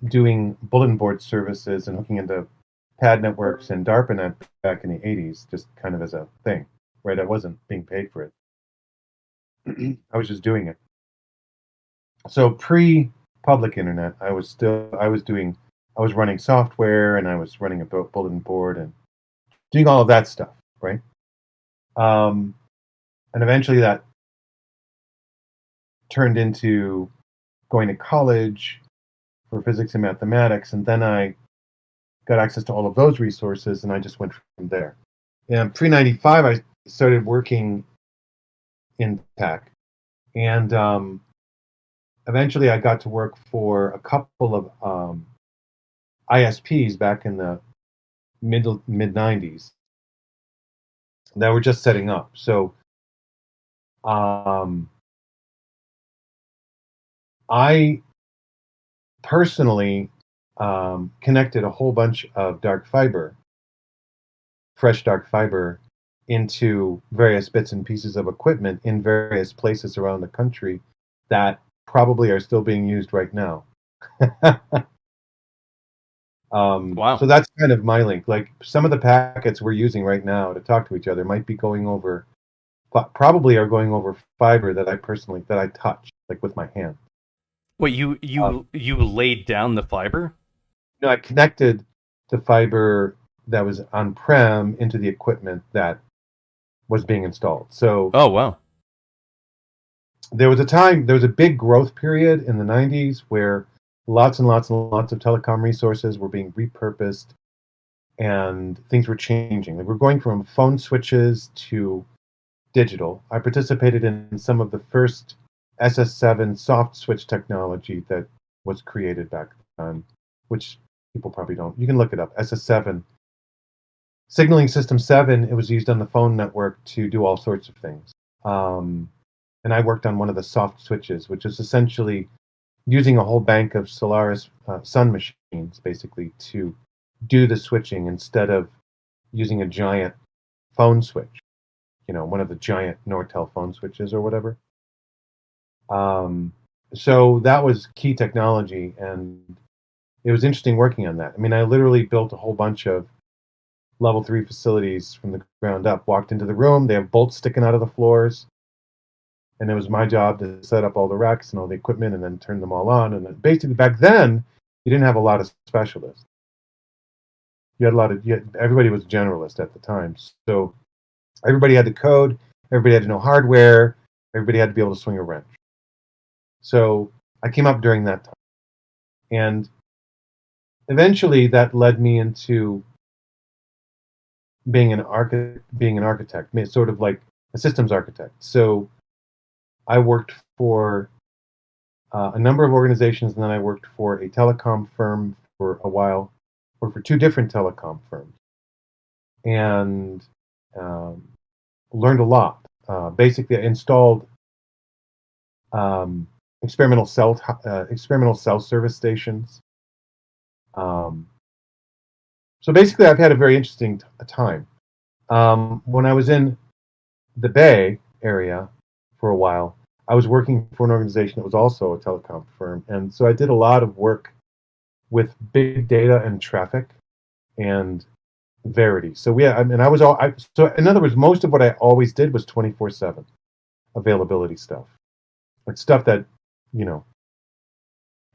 doing bulletin board services and hooking into pad networks and DARPANET back in the 80s, just kind of as a thing, right? I wasn't being paid for it. I was just doing it. So pre-public internet, I was running software and I was running a bulletin board and doing all of that stuff, right? And eventually that turned into going to college for physics and mathematics, and then I got access to all of those resources, and I just went from there. And pre 95, I started working in tech, and eventually I got to work for a couple of ISPs back in the mid 90s that were just setting up. So I personally connected a whole bunch of fresh dark fiber, into various bits and pieces of equipment in various places around the country that probably are still being used right now. Wow. So that's kind of my link. Like some of the packets we're using right now to talk to each other might be going over, probably are going over fiber that I touch, like with my hand. Wait, you laid down the fiber? No, I connected the fiber that was on-prem into the equipment that was being installed. So Oh wow. there was a big growth period in the 90s where lots and lots and lots of telecom resources were being repurposed and things were changing. Like we're going from phone switches to digital. I participated in some of the first SS7 soft switch technology that was created back then, which people probably don't. You can look it up. SS7. Signaling System 7, it was used on the phone network to do all sorts of things. And I worked on one of the soft switches, which is essentially using a whole bank of Solaris sun machines, basically, to do the switching instead of using a giant phone switch, one of the giant Nortel phone switches or whatever. So that was key technology, and it was interesting working on that. I mean, I literally built a whole bunch of level 3 facilities from the ground up. Walked into the room, they have bolts sticking out of the floors, and it was my job to set up all the racks and all the equipment and then turn them all on. And then basically back then, you didn't have a lot of specialists. Everybody was a generalist at the time. So everybody had to code, everybody had to know hardware, everybody had to be able to swing a wrench. So I came up during that time. And eventually that led me into being an architect, sort of like a systems architect. So I worked for a number of organizations, and then I worked for a telecom firm for a while, worked for two different telecom firms, and learned a lot. Basically, I installed experimental cell service stations. So basically, I've had a very interesting time. When I was in the Bay Area for a while, I was working for an organization that was also a telecom firm, and so I did a lot of work with big data and traffic and Verity. So I was all. So in other words, most of what I always did was 24/7 availability stuff, like stuff that you know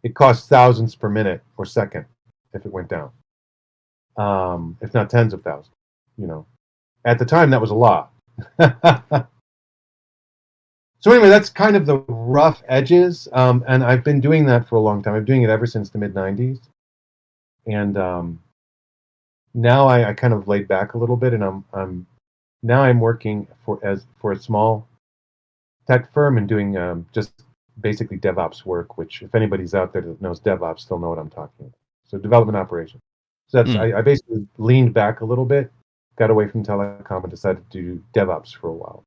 it costs thousands per minute or second if it went down, if not tens of thousands. You know, at the time that was a lot. So anyway, that's kind of the rough edges, and I've been doing that for a long time. I've been doing it ever since the mid '90s, and now I kind of laid back a little bit, and I'm working for a small tech firm and doing just basically DevOps work. Which, if anybody's out there that knows DevOps, they'll know what I'm talking about. So development operations. So that's Mm. I basically leaned back a little bit, got away from telecom, and decided to do DevOps for a while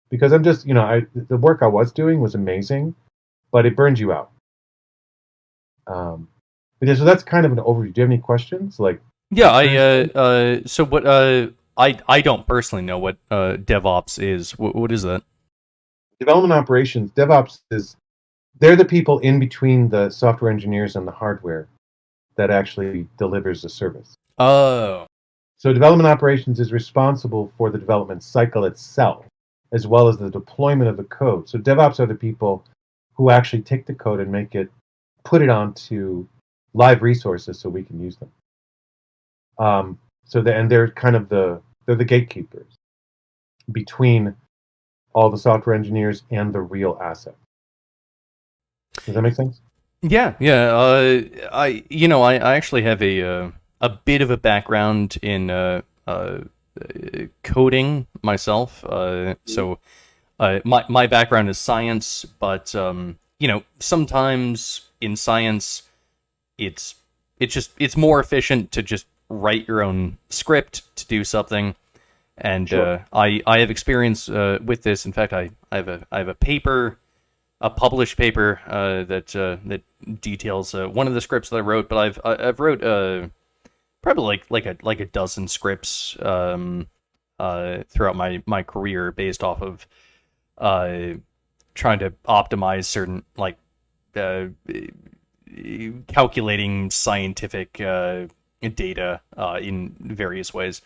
because I'm just the work I was doing was amazing, but it burns you out. But yeah, so that's kind of an overview. Do you have any questions? Like Yeah, concerns? so what I don't personally know what DevOps is. What is that? Development operations, DevOps they're the people in between the software engineers and the hardware that actually delivers the service. Oh. So development operations is responsible for the development cycle itself, as well as the deployment of the code. So DevOps are the people who actually take the code and put it onto live resources so we can use them. And they're kind of they're the gatekeepers between all the software engineers and the real asset. Does that make sense? Yeah, yeah. I actually have a bit of a background in coding myself. My background is science, but sometimes in science, it's it's more efficient to just write your own script to do something. And Sure. I have experience with this. In fact, I have a paper, a published paper that details one of the scripts that I wrote. But I've wrote probably like a dozen scripts throughout my career based off of trying to optimize certain uh, calculating scientific data in various ways.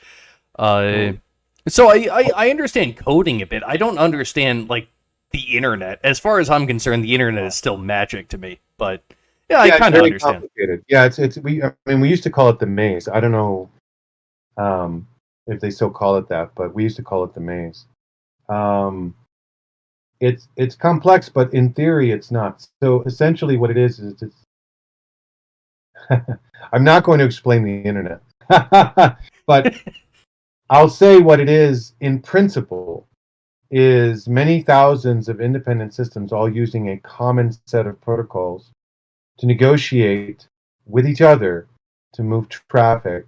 Uh, Mm. so I understand coding a bit. I don't understand the internet. As far as I'm concerned, the internet is still magic to me. But yeah, I Yeah, it's kind of very understand. complicated. Yeah, it's we. I mean, we used to call it the maze. I don't know if they still call it that, but we used to call it the maze. Um, it's complex, but in theory, it's not. So essentially, what it is it's. I'm not going to explain the internet, but I'll say what it is in principle is many thousands of independent systems all using a common set of protocols to negotiate with each other to move traffic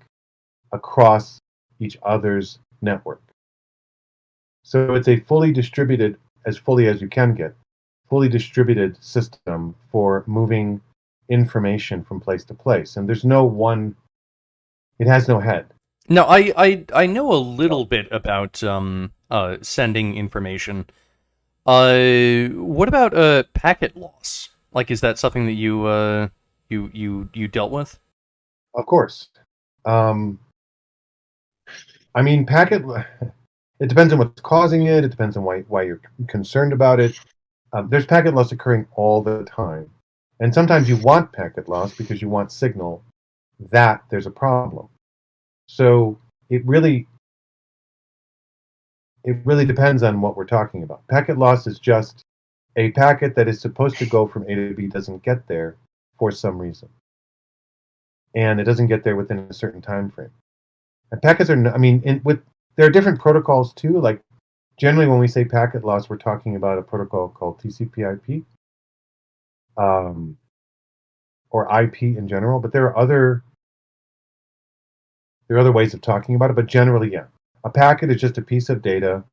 across each other's network. So it's a fully distributed, as fully as you can get, fully distributed system for moving information from place to place. And there's no one, it has no head. Now, I know a little bit about sending information. What about packet loss? Like, is that something that you dealt with? Of course. Um, I mean, it depends on what's causing it. It depends on why you're concerned about it. There's packet loss occurring all the time. And sometimes you want packet loss because you want signal that there's a problem. So it really depends on what we're talking about. Packet loss is just a packet that is supposed to go from A to B doesn't get there for some reason. And it doesn't get there within a certain time frame. And packets are, I mean, there are different protocols too. Like generally, when we say packet loss, we're talking about a protocol called TCP/IP, um, or IP in general. But there are other ways of talking about it. But generally, yeah, a packet is just a piece of data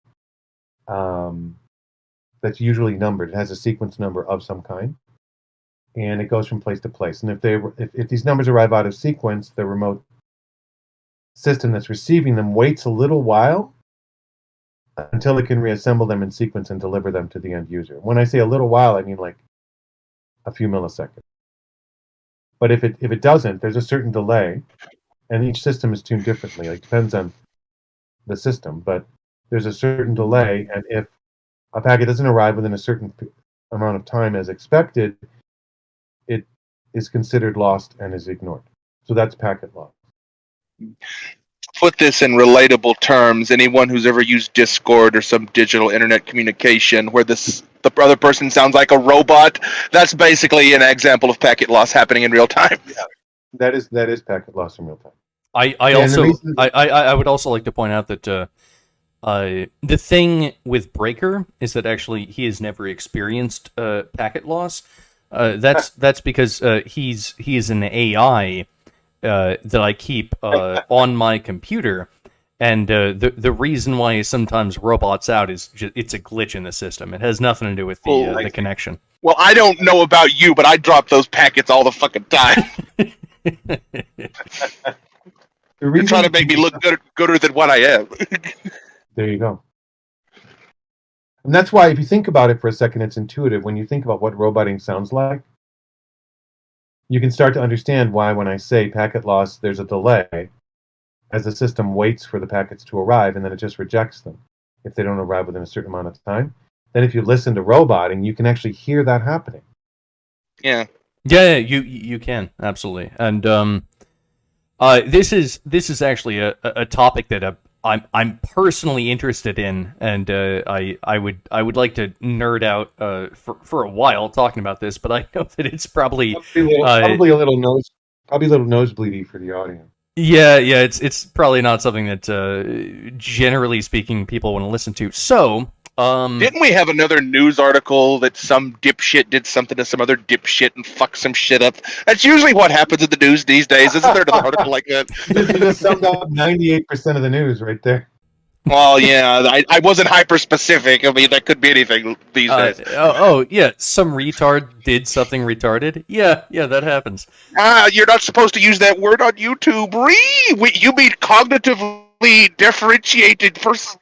um, that's usually numbered. It has a sequence number of some kind, and it goes from place to place. And if these numbers arrive out of sequence, the remote system that's receiving them waits a little while until it can reassemble them in sequence and deliver them to the end user. When I say a little while, I mean like a few milliseconds. But if it doesn't, there's a certain delay, and each system is tuned differently. Like, depends on the system, but there's a certain delay, and if a packet doesn't arrive within a certain amount of time as expected, it is considered lost and is ignored. So that's packet loss. Put this in relatable terms. Anyone who's ever used Discord or some digital internet communication where the other person sounds like a robot, that's basically an example of packet loss happening in real time. Yeah. That is packet loss in real time. I would also like to point out that the thing with Breaker is that actually he has never experienced packet loss. That's because he is an AI that I keep on my computer, and the reason why sometimes robots out is it's a glitch in the system. It has nothing to do with the connection. Well, I don't know about you, but I drop those packets all the fucking time. You're trying to make me look gooder than what I am. There you go. And that's why, if you think about it for a second, it's intuitive. When you think about what roboting sounds like, you can start to understand why when I say packet loss, there's a delay as the system waits for the packets to arrive, and then it just rejects them if they don't arrive within a certain amount of time. Then if you listen to roboting, you can actually hear that happening. Yeah. Yeah, you can, absolutely. And this is actually a topic that I'm personally interested in, and I would like to nerd out for a while talking about this, but I know that it's probably probably a little nosebleedy for the audience. Yeah, it's probably not something that generally speaking people want to listen to. So, didn't we have another news article that some dipshit did something to some other dipshit and fucked some shit up? That's usually what happens in the news these days. Isn't there another article like that? You just summed up 98% of the news right there. Well, yeah, I wasn't hyper specific. I mean, that could be anything these days. Yeah, some retard did something retarded. Yeah, that happens. You're not supposed to use that word on YouTube. You mean cognitively differentiated person?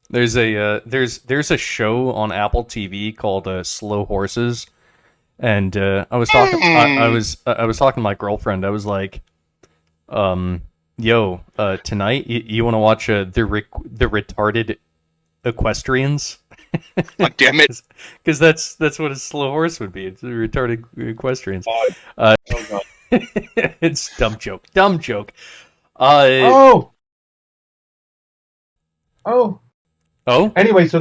There's a show on Apple TV called Slow Horses, and I was talking to my girlfriend. I was like, yo, tonight you want to watch the retarded equestrians? God damn it! Because that's what a slow horse would be. It's the retarded equestrians. Oh God! It's dumb joke. Anyway, so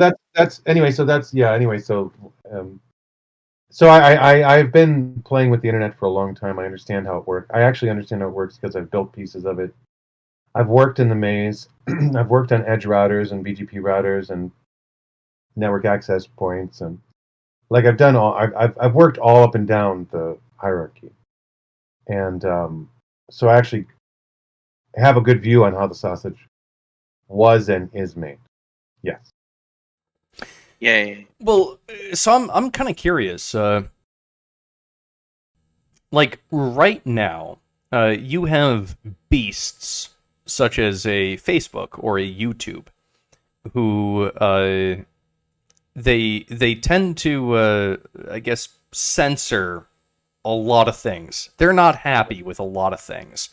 I've been playing with the internet for a long time. I understand how it works. I actually understand how it works because I've built pieces of it. I've worked in the maze. I've worked on edge routers and BGP routers and network access points, and like I've worked all up and down the hierarchy, and so I actually have a good view on how the sausage was and is made. Yes. Yay. Well, so I'm kind of curious. Like right now, you have beasts such as a Facebook or a YouTube, who they tend to I guess censor a lot of things. They're not happy with a lot of things.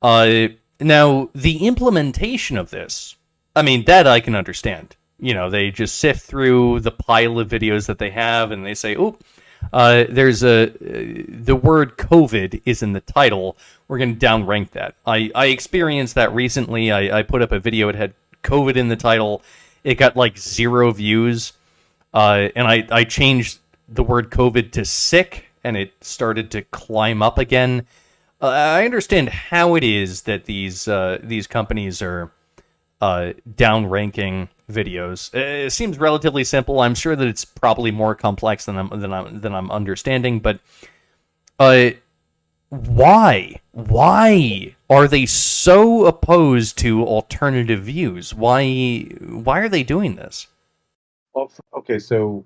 Now the implementation of this, I mean, that I can understand. You know, they just sift through the pile of videos that they have, and they say, "Oh, there's the word COVID is in the title. We're going to downrank that." I experienced that recently. I put up a video. It had COVID in the title. It got like 0 views, and I changed the word COVID to sick, and it started to climb up again. I understand how it is that these companies are downranking videos. It seems relatively simple. I'm sure that it's probably more complex than I'm understanding. But why are they so opposed to alternative views? Why are they doing this? Well, okay, so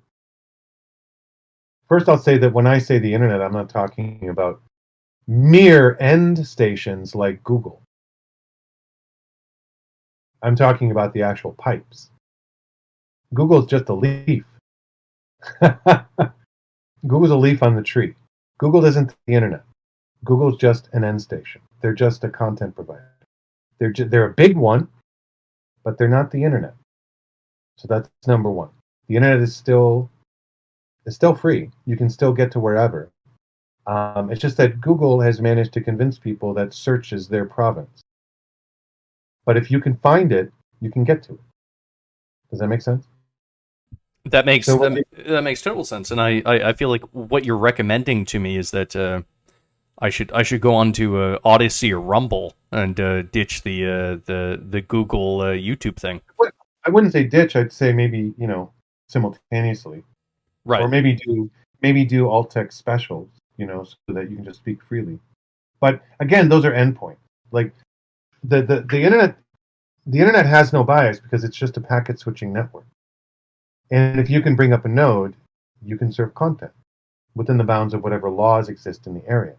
first I'll say that when I say the internet, I'm not talking about mere end stations like Google. I'm talking about the actual pipes. Google's just a leaf. Google's a leaf on the tree. Google isn't the internet. Google's just an end station. They're just a content provider. They're a big one, but they're not the internet. So that's number one. The internet is still free. You can still get to wherever. It's just that Google has managed to convince people that search is their province. But if you can find it, you can get to it. Does that make sense? That makes So that makes total sense, and I feel like what you're recommending to me is that I should go on to Odyssey or Rumble and ditch the Google YouTube thing. I wouldn't say ditch. I'd say maybe simultaneously, Right. or maybe do alt text specials, so that you can just speak freely. But again, those are endpoints. Like the internet has no bias because it's just a packet switching network. And if you can bring up a node, you can serve content within the bounds of whatever laws exist in the area.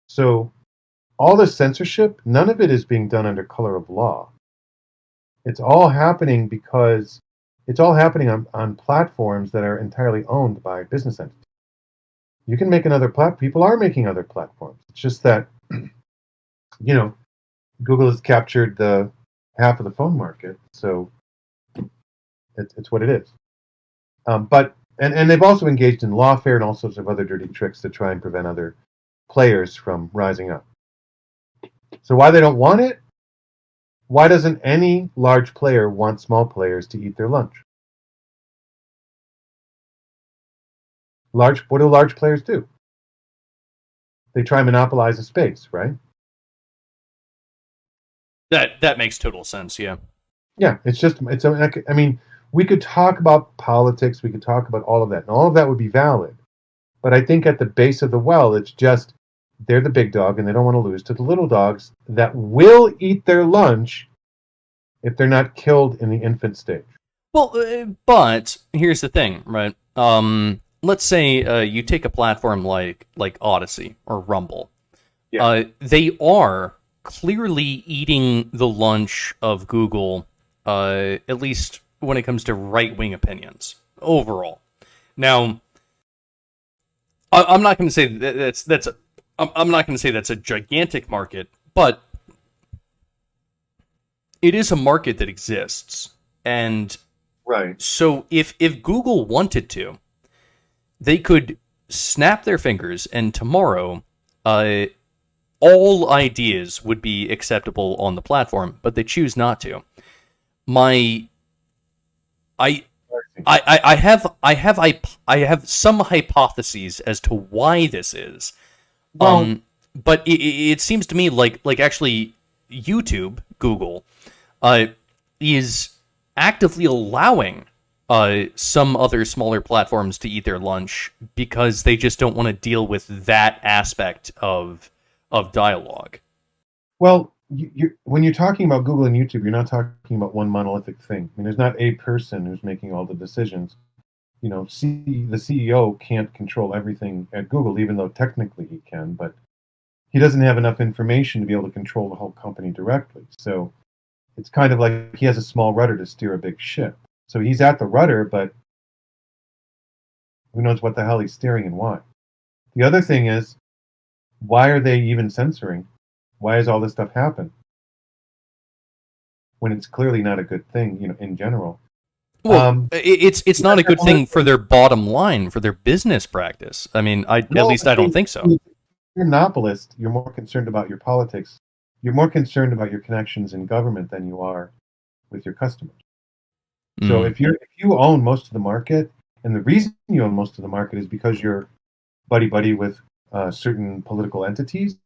So all this censorship, none of it is being done under color of law. It's all happening because it's all happening on platforms that are entirely owned by business entities. You can make another people are making other platforms. It's just that, Google has captured the half of the phone market, so it's what it is. But they've also engaged in lawfare and all sorts of other dirty tricks to try and prevent other players from rising up. So why they don't want it? Why doesn't any large player want small players to eat their lunch? What do large players do? They try and monopolize a space, right? That makes total sense. Yeah. Yeah, I mean, we could talk about politics, we could talk about all of that, and all of that would be valid. But I think at the base of the well, it's just they're the big dog and they don't want to lose to the little dogs that will eat their lunch if they're not killed in the infant stage. Well, but here's the thing, right? Let's say you take a platform like Odyssey or Rumble. Yeah. They are clearly eating the lunch of Google, at least when it comes to right-wing opinions overall. Now, I'm not going to say I'm not going to say that's a gigantic market, but it is a market that exists, and Right. so if Google wanted to, they could snap their fingers and tomorrow, all ideas would be acceptable on the platform, but they choose not to. I have some hypotheses as to why this is. Well, But it seems to me like actually YouTube, Google, is actively allowing some other smaller platforms to eat their lunch because they just don't want to deal with that aspect of dialogue. well, when you're talking about Google and YouTube, you're not talking about one monolithic thing. I mean, there's not a person who's making all the decisions. The CEO can't control everything at Google, even though technically he can, but he doesn't have enough information to be able to control the whole company directly. So it's kind of like he has a small rudder to steer a big ship. So he's at the rudder, but who knows what the hell he's steering and why. The other thing is, why are they even censoring? Why does all this stuff happen? When it's clearly not a good thing, in general. Well, it's not a good thing for their bottom line, for their business practice. I mean, at least I don't think so. If you're a monopolist, you're more concerned about your politics. You're more concerned about your connections in government than you are with your customers. So if you own most of the market, and the reason you own most of the market is because you're buddy with certain political entities,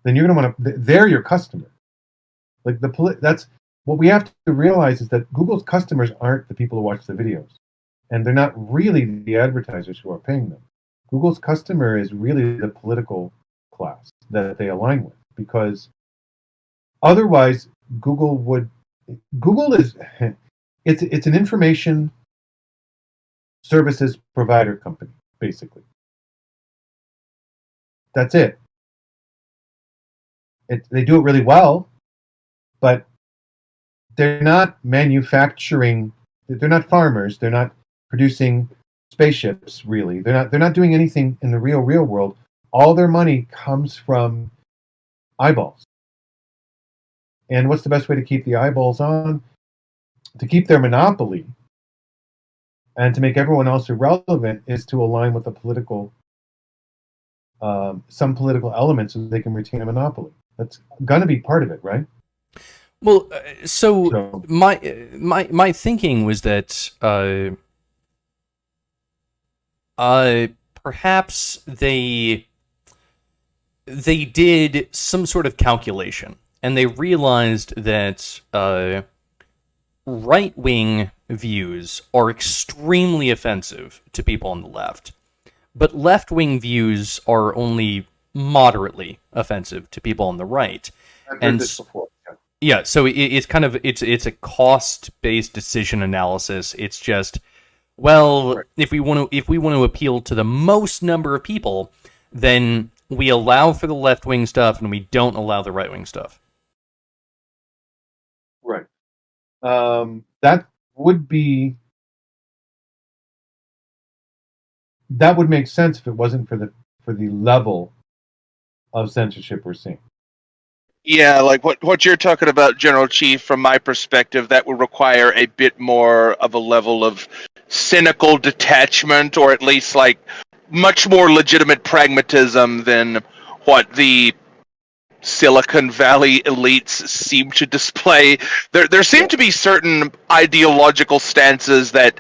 then you're going to want to. They're your customer. Like that's what we have to realize is that Google's customers aren't the people who watch the videos, and they're not really the advertisers who are paying them. Google's customer is really the political class that they align with, because otherwise Google is it's an information services provider company, basically. That's it. They do it really well, but they're not manufacturing. They're not farmers. They're not producing spaceships. Really, they're not doing anything in the real world. All their money comes from eyeballs. And what's the best way to keep the eyeballs on? To keep their monopoly and to make everyone else irrelevant is to align with the political, some political elements so they can retain a monopoly. That's going to be part of it, right? Well, so my thinking was that perhaps they did some sort of calculation, and they realized that right-wing views are extremely offensive to people on the left, but left-wing views are only moderately offensive to people on the right. I've heard this before. Yeah, so it's kind of it's a cost-based decision analysis. It's just, well, Right. if we want to appeal to the most number of people, then we allow for the left-wing stuff and we don't allow the right-wing stuff. Right. That would make sense if it wasn't for the level of censorship we're seeing. Yeah, like what you're talking about, General Chief, from my perspective, that would require a bit more of a level of cynical detachment, or at least like much more legitimate pragmatism than what the Silicon Valley elites seem to display. There seem to be certain ideological stances that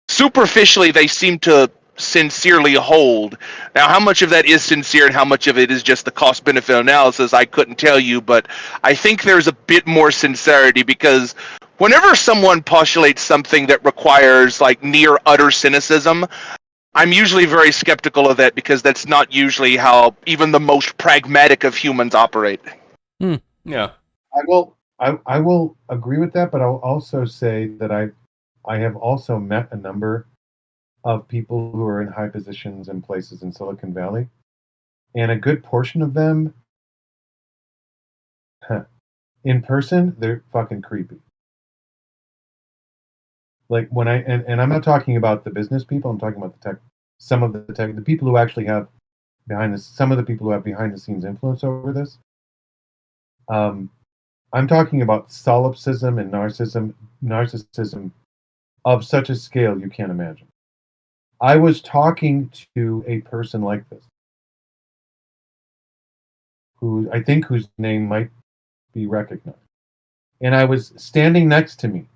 superficially they seem to sincerely hold. Now, how much of that is sincere and how much of it is just the cost-benefit analysis, I couldn't tell you, but I think there's a bit more sincerity, because whenever someone postulates something that requires like near utter cynicism, I'm usually very skeptical of that, because that's not usually how even the most pragmatic of humans operate. Yeah. I will agree with that, but I'll also say that I have also met a number of people who are in high positions and places in Silicon Valley, and a good portion of them, in person, they're fucking creepy. Like when and I'm not talking about the business people, I'm talking about the tech. Some of the tech, the people who actually have some of the people who have behind the scenes influence over this. I'm talking about solipsism and narcissism of such a scale you can't imagine. I was talking to a person like this, whose name might be recognized. And I was standing next to me,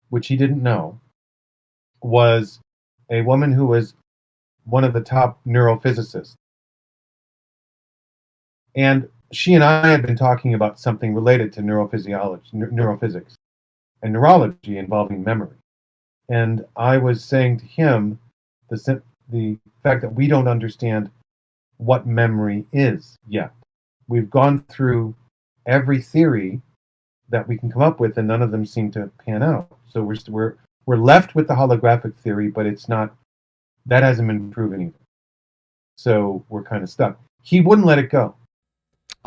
which he didn't know, was a woman who was one of the top neurophysicists. And she and I had been talking about something related to neurophysics, and neurology involving memory. And I was saying to him the fact that we don't understand what memory is yet. We've gone through every theory that we can come up with, and none of them seem to pan out. So we're left with the holographic theory, but it's not, that hasn't been proven either. So we're kind of stuck. He wouldn't let it go.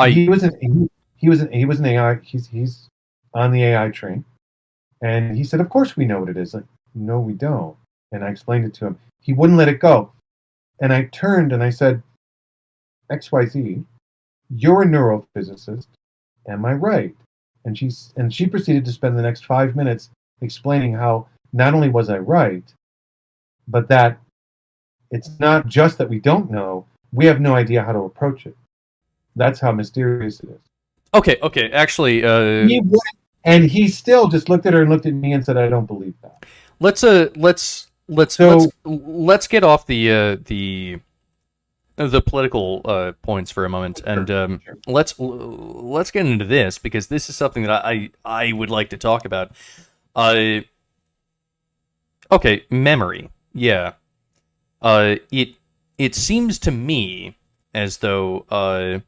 He was an AI. He's on the AI train, and he said, "Of course we know what it is." Like, no, we don't. And I explained it to him. He wouldn't let it go. And I turned and I said, "XYZ, you're a neurophysicist. Am I right?" And she proceeded to spend the next 5 minutes explaining how not only was I right, but that it's not just that we don't know, we have no idea how to approach it. That's how mysterious it is. Okay. Actually, he still just looked at her and looked at me and said, "I don't believe that." let's get off the political points for a moment, and Sure. let's get into this, because this is something that I would like to talk about. Okay, memory. Yeah. It seems to me as though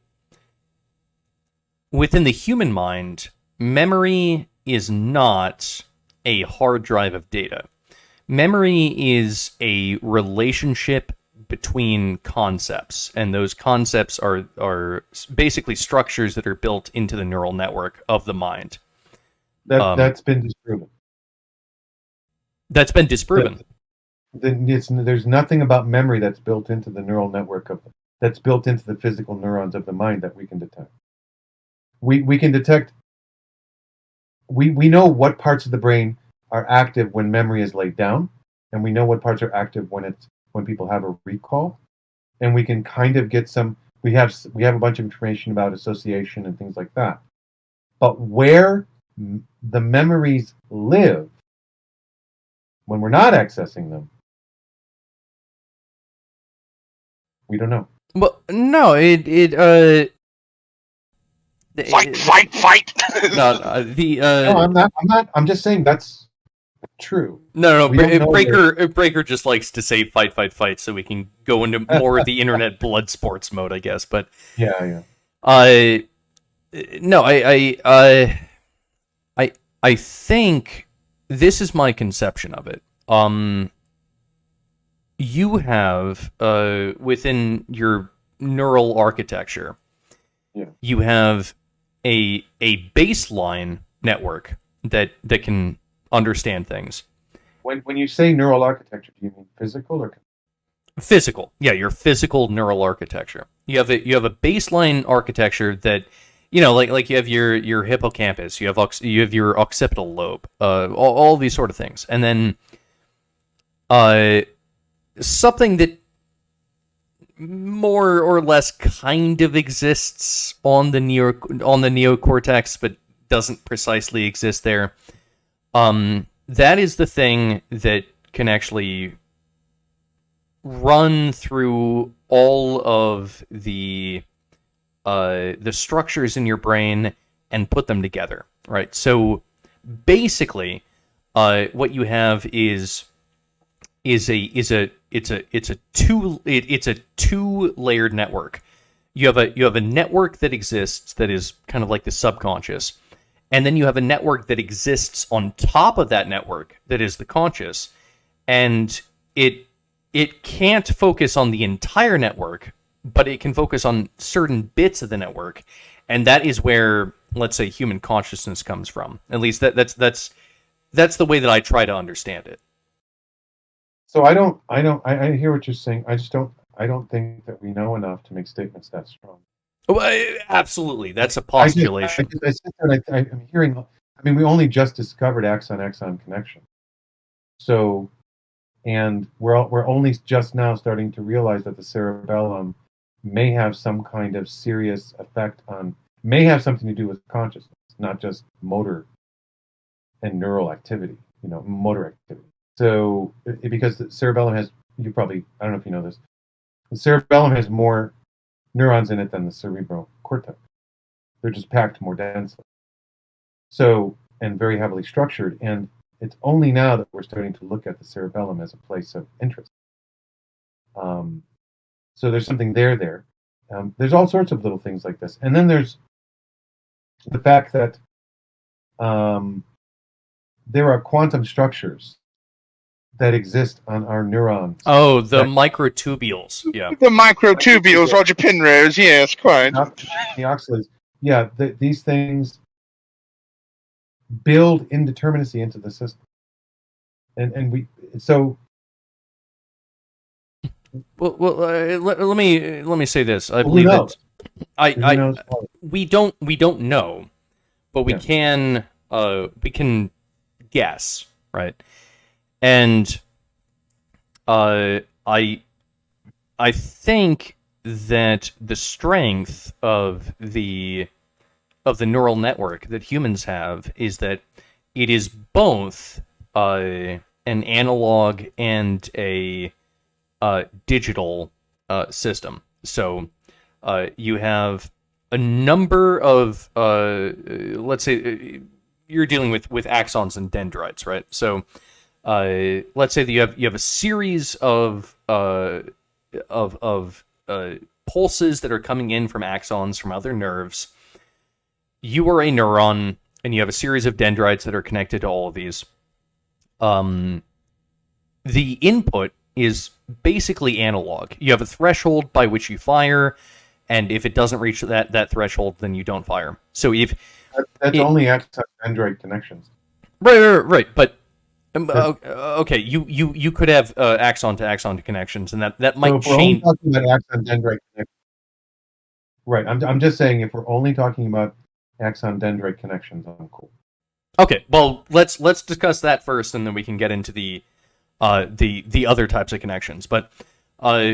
within the human mind, memory is not a hard drive of data. Memory is a relationship between concepts, and those concepts are basically structures that are built into the neural network of the mind. That's been disproven. That's been disproven. There's nothing about memory that's built into the neural network that's built into the physical neurons of the mind that we can detect. We can detect. We know what parts of the brain are active when memory is laid down, and we know what parts are active when people have a recall, and we can kind of get some. We have a bunch of information about association and things like that, but where the memories live when we're not accessing them, we don't know. Well, no, Fight! no, No, I'm not. I'm just saying that's true. No, We don't know Breaker just likes to say fight, so we can go into more of the internet blood sports mode, I guess. But Yeah. no, I think this is my conception of it. You have within your neural architecture, you have a baseline network that can understand things. When you say neural architecture, do you mean physical or physical? Yeah, your physical neural architecture. You have a baseline architecture that, like you have your hippocampus, you have your occipital lobe, all these sort of things, and then something that more or less kind of exists on the neocortex, but doesn't precisely exist there. That is the thing that can actually run through all of the structures in your brain and put them together, right? So basically, what you have is a two-layered network. You have a network that exists that is kind of like the subconscious, and then you have a network that exists on top of that network that is the conscious, and it can't focus on the entire network, but it can focus on certain bits of the network, and that is where, let's say, human consciousness comes from. At least that's the way that I try to understand it. So I hear what you're saying. I don't think that we know enough to make statements that strong. Well, absolutely, that's a postulation. I'm hearing. I mean, we only just discovered axon-axon connection. So, and we're only just now starting to realize that the cerebellum may have some kind of serious effect may have something to do with consciousness, not just motor and neural activity. Motor activity. So, because the cerebellum has, I don't know if you know this, the cerebellum has more neurons in it than the cerebral cortex. They're just packed more densely. So, and very heavily structured. And it's only now that we're starting to look at the cerebellum as a place of interest. So there's something there. There's all sorts of little things like this. And then there's the fact that there are quantum structures that exist on our neurons. Oh, the microtubules. Yeah. The microtubules, Roger Penrose. Yes, quite. The oxalates. Yeah, these things build indeterminacy into the system, and we so. Well, let me say this. I believe that we don't know, but we can guess, right? And I think that the strength of the neural network that humans have is that it is both an analog and a digital system. So you have a number of let's say you're dealing with axons and dendrites, right? So let's say that you have a series of pulses that are coming in from axons from other nerves. You are a neuron, and you have a series of dendrites that are connected to all of these. The input is basically analog. You have a threshold by which you fire, and if it doesn't reach that threshold, then you don't fire. So if That's only axon dendrite connections. Right. But Yeah. okay, you could have axon to axon connections, and that So might if we're only change. talking about axon dendrite connections, right? I'm just saying if we're only talking about axon dendrite connections, I'm cool. Okay, well let's discuss that first, and then we can get into the other types of connections. But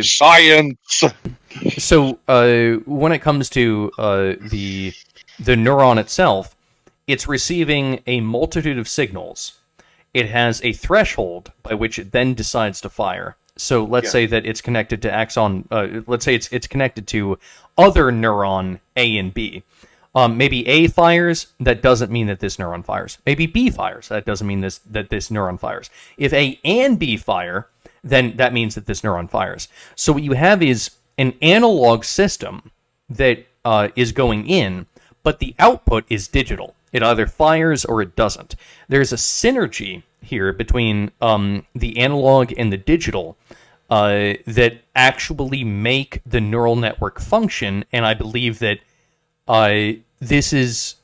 Science. so when it comes to the neuron itself, it's receiving a multitude of signals. It has a threshold by which it then decides to fire. So let's say that it's connected to axon. Let's say it's connected to other neuron A and B. Maybe A fires. That doesn't mean that this neuron fires. Maybe B fires. That doesn't mean that this neuron fires. If A and B fire, then that means that this neuron fires. So what you have is an analog system that is going in, but the output is digital. It either fires or it doesn't. There's a synergy here between the analog and the digital that actually make the neural network function, and I believe that this is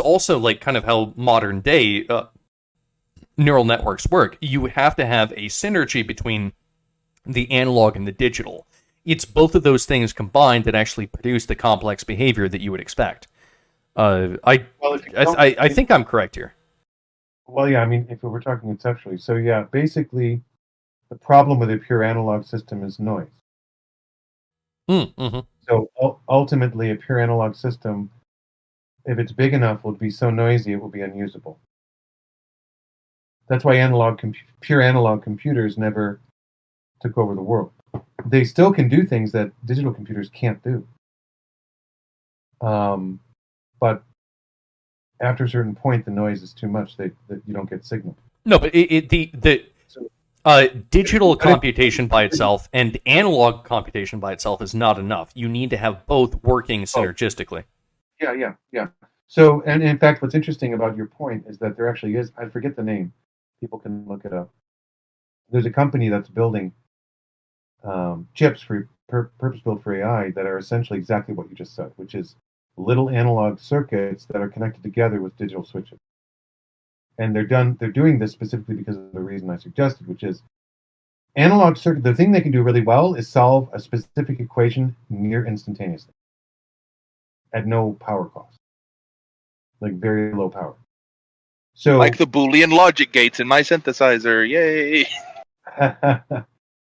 also like kind of how modern day neural networks work. You have to have a synergy between the analog and the digital. It's both of those things combined that actually produce the complex behavior that you would expect. I think I'm correct here. Well, yeah, I mean, if we're talking conceptually, so yeah, basically, the problem with a pure analog system is noise. Mm-hmm. So ultimately, a pure analog system, if it's big enough, will be so noisy it will be unusable. That's why pure analog computers never took over the world. They still can do things that digital computers can't do. But after a certain point, the noise is too much. That you don't get signal. No, but digital computation by itself and analog computation by itself is not enough. You need to have both working synergistically. Yeah. So, and in fact, what's interesting about your point is that there actually is, I forget the name, people can look it up. There's a company that's building chips purpose-built for AI that are essentially exactly what you just said, which is little analog circuits that are connected together with digital switches. And they're doing this specifically because of the reason I suggested, which is analog circuit. The thing they can do really well is solve a specific equation near instantaneously at no power cost, like very low power. So like the Boolean logic gates in my synthesizer. Yay!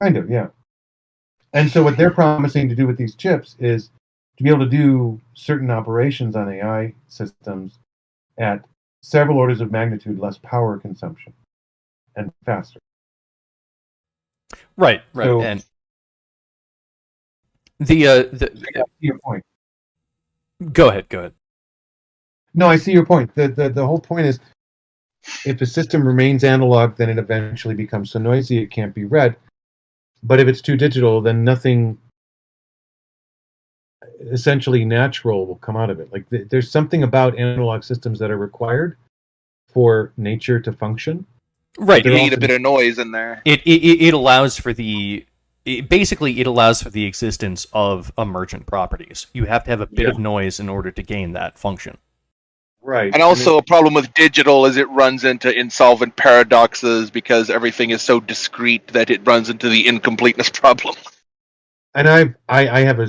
Kind of, yeah. And so what they're promising to do with these chips is to be able to do certain operations on AI systems at several orders of magnitude less power consumption and faster. Right. So, and I see your point. Go ahead. No, I see your point. The whole point is, if a system remains analog, then it eventually becomes so noisy it can't be read. But if it's too digital, then nothing essentially natural will come out of it. Like there's something about analog systems that are required for nature to function. Right, you need a bit of noise in there. It allows for basically it allows for the existence of emergent properties. You have to have a bit of noise in order to gain that function. Right. And also a problem with digital is it runs into insolvent paradoxes because everything is so discrete that it runs into the incompleteness problem. And I have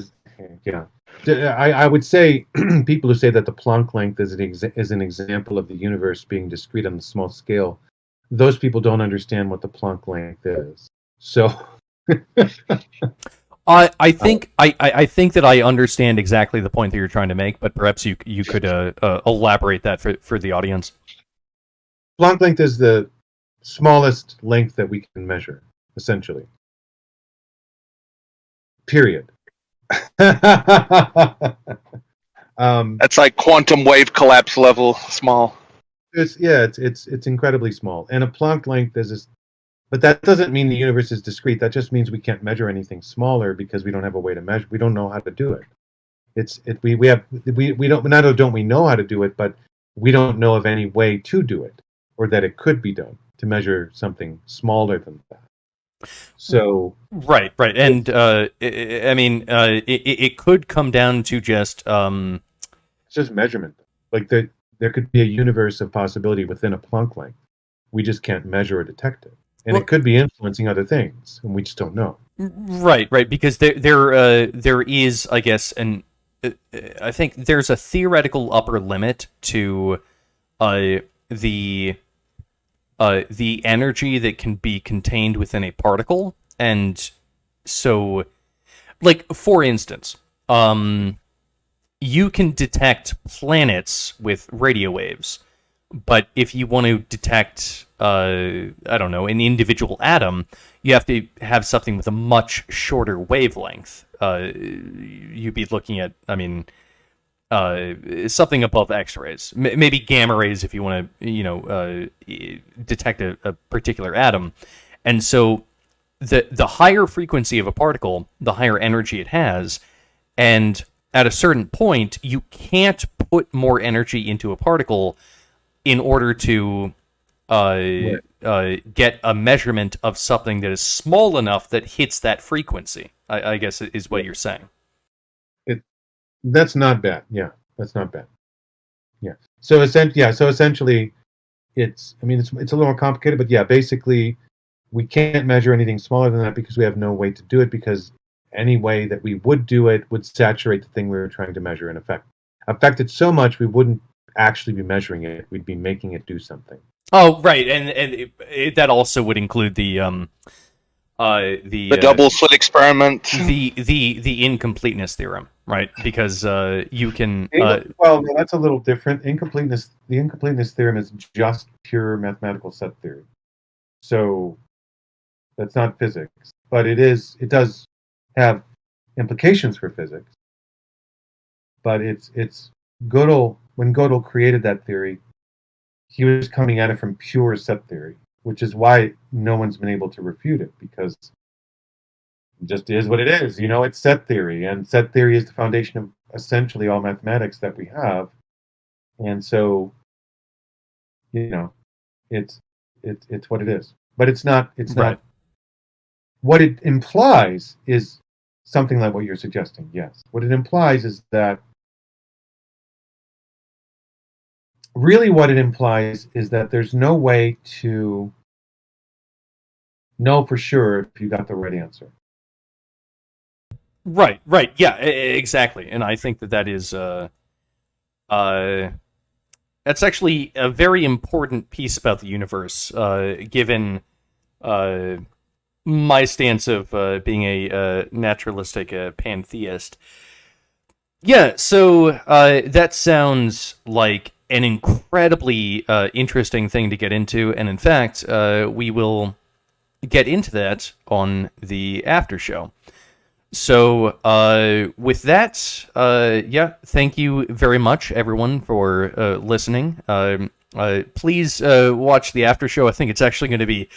I would say people who say that the Planck length is an example of the universe being discrete on the small scale, those people don't understand what the Planck length is. So I think that I understand exactly the point that you're trying to make, but perhaps you could elaborate that for the audience. Planck length is the smallest length that we can measure, essentially. Period. That's like quantum wave collapse level small. It's incredibly small, and a Planck length is this. But that doesn't mean the universe is discrete. That just means we can't measure anything smaller because we don't have a way to measure. We don't know how to do it. We don't not only don't we know how to do it, but we don't know of any way to do it or that it could be done to measure something smaller than that. So right, and I mean, it could come down to just just measurement. Like there could be a universe of possibility within a Planck length. We just can't measure or detect it, and it could be influencing other things, and we just don't know. Right, because there is, I guess, I think there's a theoretical upper limit to the energy that can be contained within a particle, and so, like, for instance, you can detect planets with radio waves, but if you want to detect, I don't know, an individual atom, you have to have something with a much shorter wavelength. You'd be looking at, I mean, something above X-rays, maybe gamma rays if you want to, detect a particular atom. And so the higher frequency of a particle, the higher energy it has, and at a certain point, you can't put more energy into a particle in order to get a measurement of something that is small enough that hits that frequency, I guess is what you're saying. That's not bad. Yeah, that's not bad. Yeah. So essentially, it's a little more complicated, but yeah, basically, we can't measure anything smaller than that because we have no way to do it, because any way that we would do it would saturate the thing we were trying to measure and affect it so much we wouldn't actually be measuring it. We'd be making it do something. Oh, right, and that also would include the double slit experiment, the incompleteness theorem, right? Because you can. Well, no, that's a little different. The incompleteness theorem is just pure mathematical set theory, so that's not physics, but it does have implications for physics. But it's Gödel. When Gödel created that theory, he was coming at it from pure set theory, which is why no one's been able to refute it, because it just is what it is. It's set theory, and set theory is the foundation of essentially all mathematics that we have. And so, it's what it is. But it's not. Right. What it implies is something like what you're suggesting. Yes. What it implies is that. Really, what it implies is that there's no way to know for sure if you got the right answer. Right, yeah, exactly. And I think that is that's actually a very important piece about the universe, given my stance of being a naturalistic pantheist. Yeah, so that sounds like an incredibly interesting thing to get into, and in fact, we will get into that on the after show. So, with that, thank you very much, everyone, for listening. Please watch the after show. I think it's actually going to be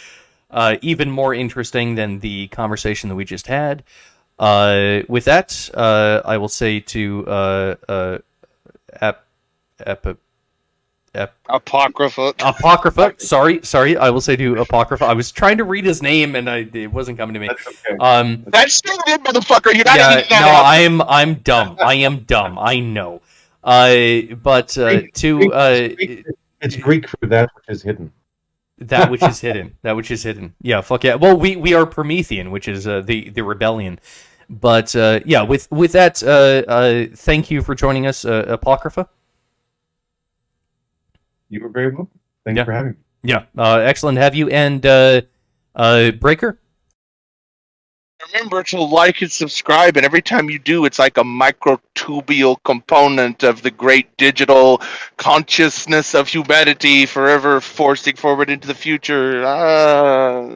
even more interesting than the conversation that we just had. With that, I will say to Apocrypha. Sorry. I will say to Apocrypha. I was trying to read his name and it wasn't coming to me. That's okay. That's still it, motherfucker. You gotta eat that up. I'm dumb. I am dumb. I know. But it's Greek for that which is hidden. That which is hidden. That which is hidden. Yeah. Fuck yeah. Well, we are Promethean, which is the rebellion. But with that, thank you for joining us, Apocrypha. You were very welcome. Thanks for having me. Yeah, excellent to have you. And Breaker? Remember to like and subscribe, and every time you do, it's like a microtubular component of the great digital consciousness of humanity forever forcing forward into the future.